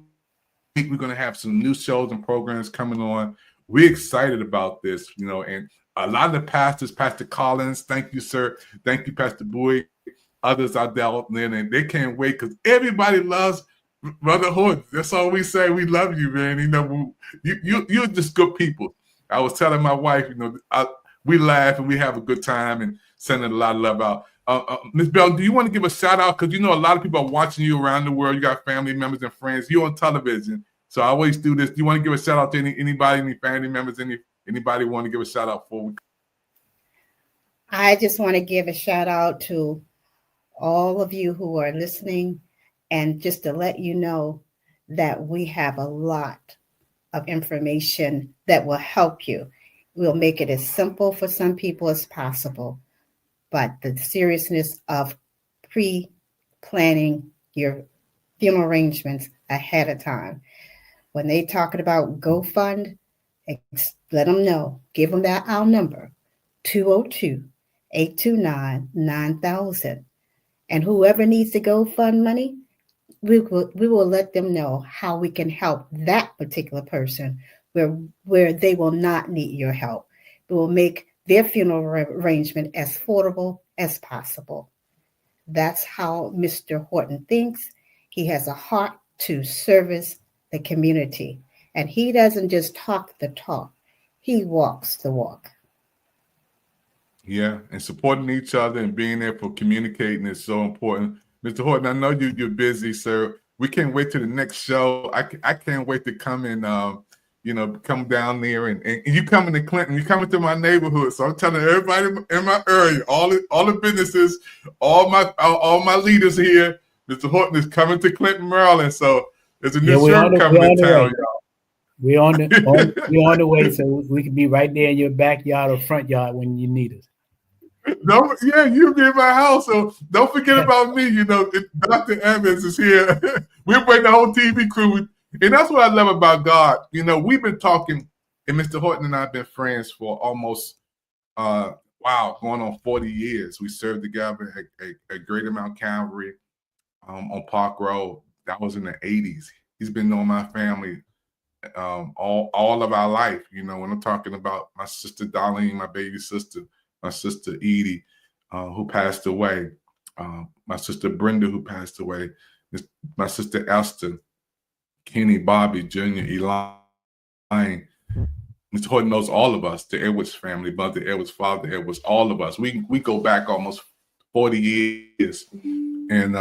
We're going to have some new shows and programs coming on. We're excited about this, you know, and a lot of the pastors, Pastor Collins, thank you, sir. Thank you, Pastor Bowie. Others out there, and they can't wait because everybody loves Brother Horton. That's all we say. We love you, man. You know, you're just good people. I was telling my wife, you know, we laugh and we have a good time and sending a lot of love out. Ms. Bell, do you want to give a shout out? Because you know a lot of people are watching you around the world. You got family members and friends. You're on television. So I always do this. Do you want to give a shout out to anybody, any family members, anybody want to give a shout out for? I just want to give a shout out to all of you who are listening, and just to let you know that we have a lot of information that will help you. We'll make it as simple for some people as possible, but the seriousness of pre-planning your funeral arrangements ahead of time. When they talking about GoFund, let them know. Give them our number, 202-829-9000. And whoever needs to GoFund money, we will let them know how we can help that particular person where they will not need your help. We will make their funeral arrangement as affordable as possible. That's how Mr. Horton thinks. He has a heart to service the community. And he doesn't just talk the talk, he walks the walk. Yeah, and supporting each other and being there for communicating is so important. Mr. Horton, I know you're busy, sir. We can't wait to the next show. I can't wait to come and come down there and you coming to Clinton. You coming to my neighborhood, so I'm telling everybody in my area, all the businesses, all my leaders here. Mr. Horton is coming to Clinton, Maryland. So there's a new show coming to town, y'all. We're on the way, so we can be right there in your backyard or front yard when you need us. You'll be in my house, so don't forget about me. You know, Dr. Evans is here. We're bringing the whole TV crew, and that's what I love about God. You know, we've been talking, and Mr. Horton and I have been friends for almost, going on 40 years. We served together at Greater Mount Calvary on Park Road. That was in the 80s. He's been knowing my family all of our life. You know, when I'm talking about my sister Darlene, my baby sister, my sister Edie, who passed away, my sister Brenda, who passed away, my sister Esther, Kenny, Bobby, Junior, Elaine. Mr. Horton knows all of us, the Edwards family, Mother Edwards, Father Edwards, all of us. We go back almost 40 years. And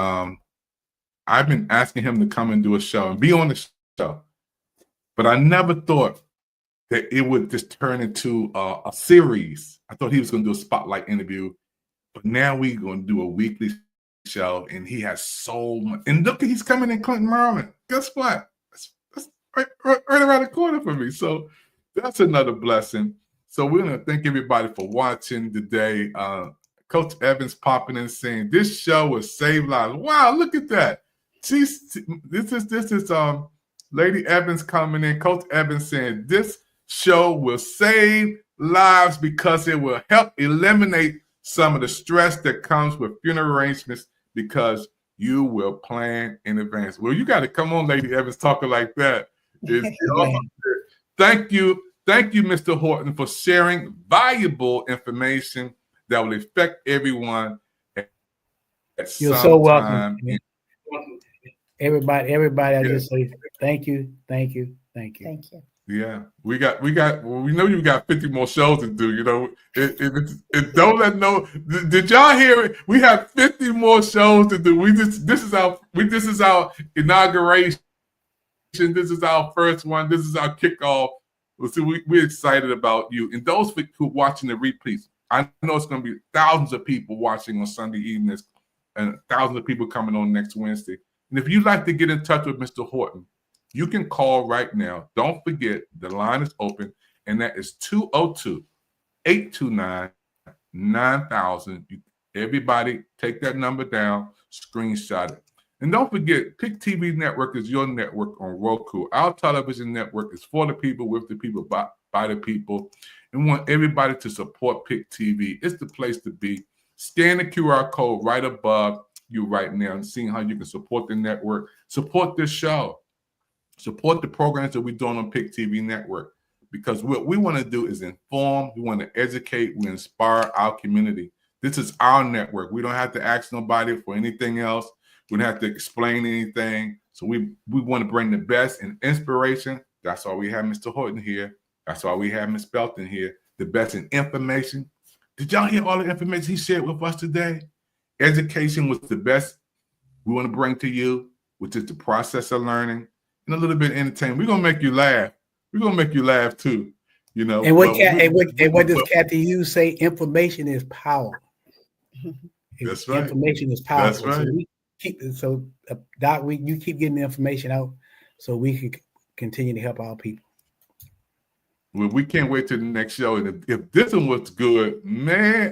I've been asking him to come and do a show and be on the show. But I never thought that it would just turn into a series. I thought he was going to do a spotlight interview. But now we're going to do a weekly show, and he has so much. And look, he's coming in Clinton, Maryland. Guess what? That's right around the corner for me. So that's another blessing. So we're going to thank everybody for watching today. Coach Evans popping in saying this show will save lives. Wow, look at that. This is Lady Evans coming in. Coach Evans saying this show will save lives because it will help eliminate some of the stress that comes with funeral arrangements because you will plan in advance. Well, you got to come on, Lady Evans, talking like that. Thank you, Mr. Horton, for sharing valuable information that will affect everyone. You're so welcome. Everybody, I just say thank you. Thank you. Yeah, we know you got 50 more shows to do. You know, don't let know. Did y'all hear it? We have 50 more shows to do. This is our inauguration. This is our first one. This is our kickoff. So we're excited about you. And those who are watching the replays, I know it's going to be thousands of people watching on Sunday evenings and thousands of people coming on next Wednesday. And if you'd like to get in touch with Mr. Horton, you can call right now. Don't forget, the line is open, and that is 202-829-9000. Everybody, take that number down, screenshot it. And don't forget, Pick TV Network is your network on Roku. Our television network is for the people, with the people, by the people, and we want everybody to support Pick TV. It's the place to be. Scan the QR code right above you right now and seeing how you can support the network, support this show, support the programs that we're doing on Pick TV Network. Because what we want to do is inform, we want to educate, we inspire our community. This is our network. We don't have to ask nobody for anything else. We don't have to explain anything. So we want to bring the best in inspiration. That's why we have Mr. Horton here. That's why we have Ms. Belton here. The best in information. Did y'all hear all the information he shared with us today? Education was the best we want to bring to you, which is the process of learning and a little bit of entertainment. We're going to make you laugh. We're going to make you laugh too. You know. And what does Kathy Hughes say? Information is power. That's right. Information is powerful. That's right. Doc, you keep getting the information out so we can continue to help our people. Well, we can't wait till the next show. And if this one was good, man,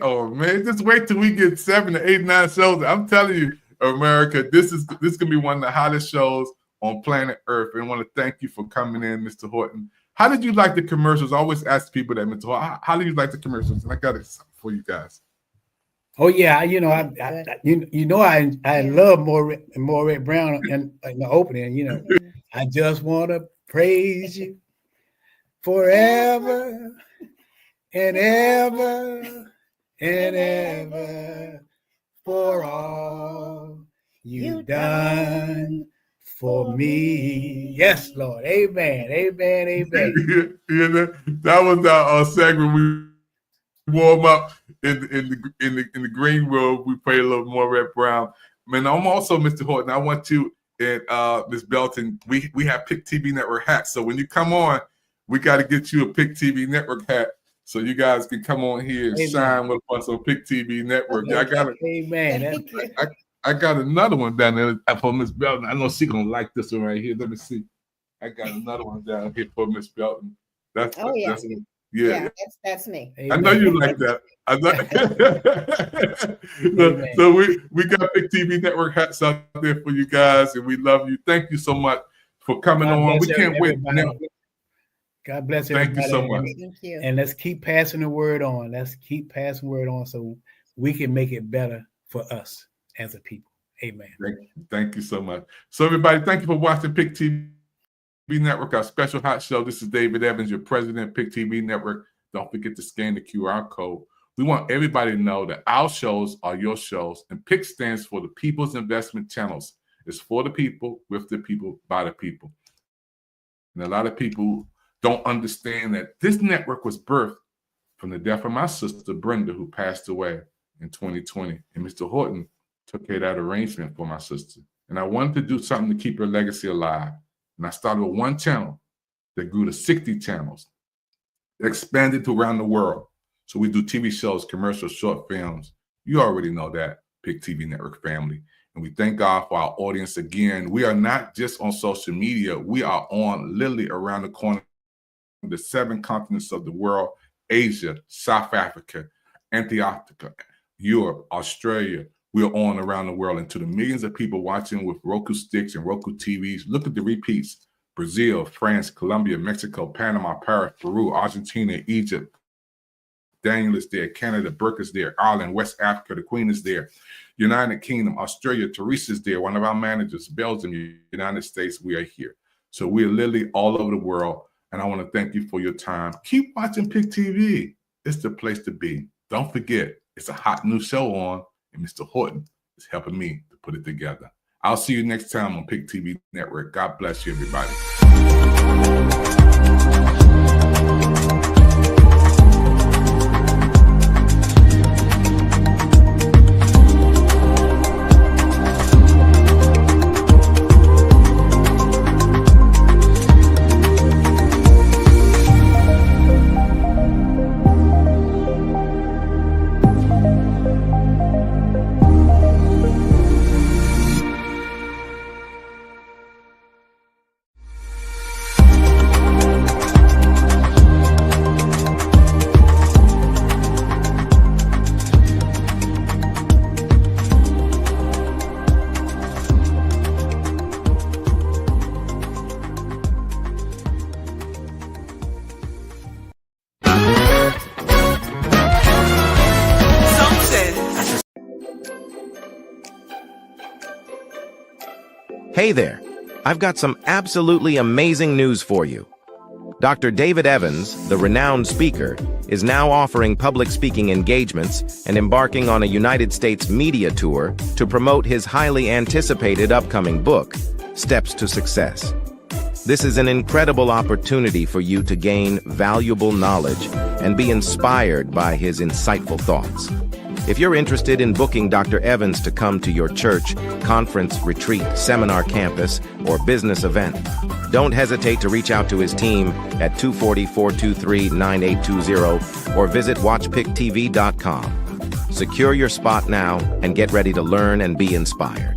just wait till we get 7 to 8, 9 shows. I'm telling you, America, this is gonna be one of the hottest shows on planet Earth. And I want to thank you for coming in, Mr. Horton. How did you like the commercials? I always ask people that, Mr. Horton, how do you like the commercials? And I got it for you guys. Oh yeah, I love more Red Brown in the opening. You know, I just want to praise you forever and ever and ever for all you done for me. Yes, Lord. Amen. Amen. Amen. That was our segment. We warm up in the green room. We play a little more Red Brown. Man, I'm also Mr. Horton. I want you and Ms. Belton. We have Pick TV Network hats. So when you come on, we got to get you a Pick TV Network hat so you guys can come on here and shine with us on Pick TV Network. I got another one down there for Ms. Belton. I know she's gonna like this one right here. Let me see. I got another one down here for Ms. Belton. That's me. I know you like that. So we got Pick TV Network hats out there for you guys, and we love you. Thank you so much for coming on. We can't wait. God bless everybody. Thank you so much. Thank you. And let's keep passing the word on. Let's keep passing the word on so we can make it better for us as a people. Amen. Thank you so much. So everybody, thank you for watching Pick TV Network, our special hot show. This is David Evans, your president of Pick TV Network. Don't forget to scan the QR code. We want everybody to know that our shows are your shows, and PIC stands for the People's Investment Channels. It's for the people, with the people, by the people. And a lot of people don't understand that this network was birthed from the death of my sister, Brenda, who passed away in 2020. And Mr. Horton took care of that arrangement for my sister. And I wanted to do something to keep her legacy alive. And I started with one channel that grew to 60 channels, expanded to around the world. So we do TV shows, commercials, short films. You already know that, Pick TV Network family. And we thank God for our audience again. We are not just on social media. We are on literally around the corner, the 7 continents of the world: Asia, South Africa, Antarctica, Europe, Australia. We are on around the world, and to the millions of people watching with Roku sticks and Roku TVs, look at the repeats: Brazil, France, Colombia, Mexico, Panama, Paris, Peru, Argentina, Egypt. Daniel is there, Canada, Burke is there, Ireland, West Africa, the Queen is there, United Kingdom, Australia, Teresa is there, one of our managers, Belgium, United States, we are here. So we are literally all over the world, and I want to thank you for your time. Keep watching Pick TV. It's the place to be. Don't forget, it's a hot new show on, and Mr. Horton is helping me to put it together. I'll see you next time on Pick TV Network. God bless you, everybody. Hey there, I've got some absolutely amazing news for you. Dr. David Evans, the renowned speaker, is now offering public speaking engagements and embarking on a United States media tour to promote his highly anticipated upcoming book, Steps to Success. This is an incredible opportunity for you to gain valuable knowledge and be inspired by his insightful thoughts. If you're interested in booking Dr. Evans to come to your church, conference, retreat, seminar campus, or business event, don't hesitate to reach out to his team at 240-423-9820 or visit watchpicktv.com. Secure your spot now and get ready to learn and be inspired.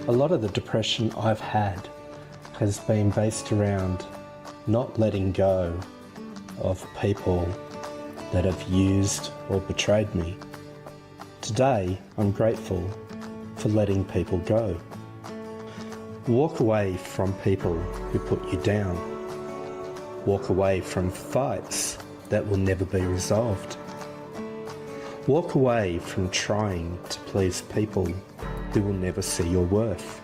A lot of the depression I've had has been based around not letting go of people that have used or betrayed me. Today, I'm grateful for letting people go. Walk away from people who put you down. Walk away from fights that will never be resolved. Walk away from trying to please people who will never see your worth.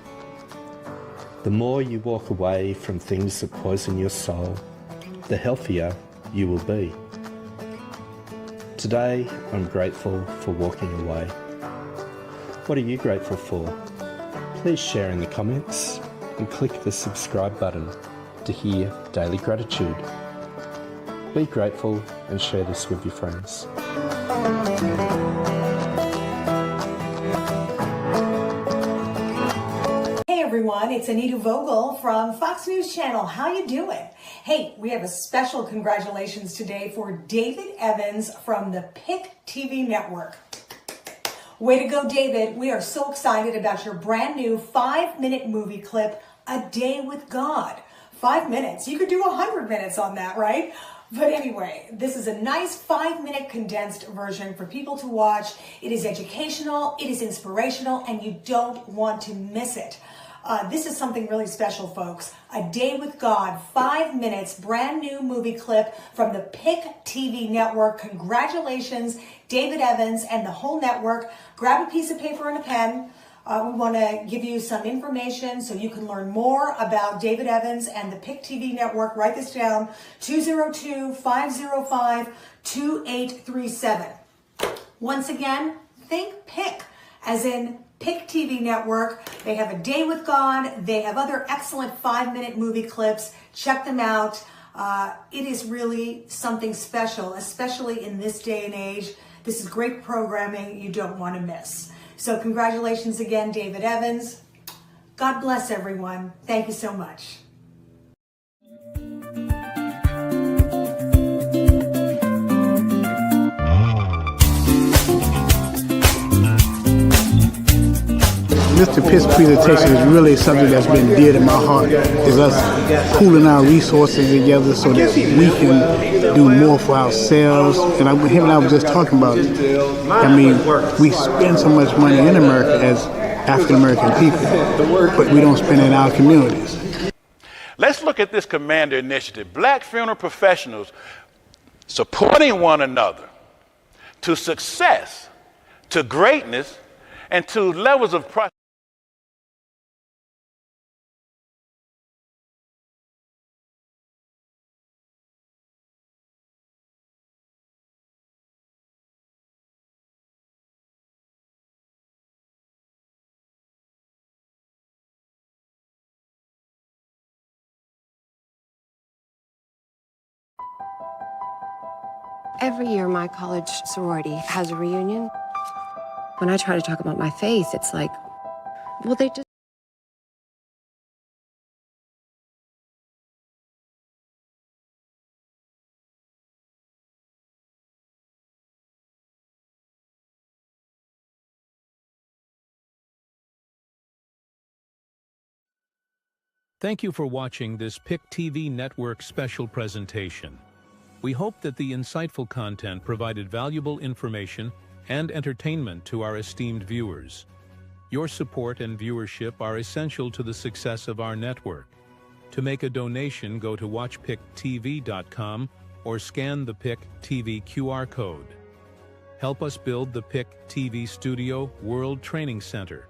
The more you walk away from things that poison your soul, the healthier you will be. Today, I'm grateful for walking away. What are you grateful for? Please share in the comments and click the subscribe button to hear daily gratitude. Be grateful and share this with your friends. Hey everyone, it's Anita Vogel from Fox News Channel. How you doing? Hey, we have a special congratulations today for David Evans from the PIC TV network. Way to go, David. We are so excited about your brand new 5-minute movie clip, A Day with God. 5 minutes. You could do 100 minutes on that, right? But anyway, this is a nice 5-minute condensed version for people to watch. It is educational, it is inspirational, and you don't want to miss it. This is something really special, folks. A Day with God, 5 minutes, brand new movie clip from the PIC TV network. Congratulations, David Evans and the whole network. Grab a piece of paper and a pen. We want to give you some information so you can learn more about David Evans and the PIC TV network. Write this down, 202-505-2837. Once again, think PIC, as in PIC TV network. They have A Day with God. They have other excellent 5-minute movie clips. Check them out. It is really something special, especially in this day and age. This is great programming you don't want to miss. So congratulations again, David Evans. God bless everyone. Thank you so much. Mr. Pitt's presentation is really something that's been dear to my heart, is us pooling our resources together so that we can do more for ourselves. And him and I were just talking about it. I mean, we spend so much money in America as African-American people, but we don't spend it in our communities. Let's look at this Commander Initiative. Black funeral professionals supporting one another to success, to greatness and to levels of prosperity. Every year, my college sorority has a reunion. When I try to talk about my faith, it's like, well, they just... Thank you for watching this PIC TV Network special presentation. We hope that the insightful content provided valuable information and entertainment to our esteemed viewers. Your support and viewership are essential to the success of our network. To make a donation, go to watchpictv.com or scan the PIC TV QR code. Help us build the PIC TV Studio World Training Center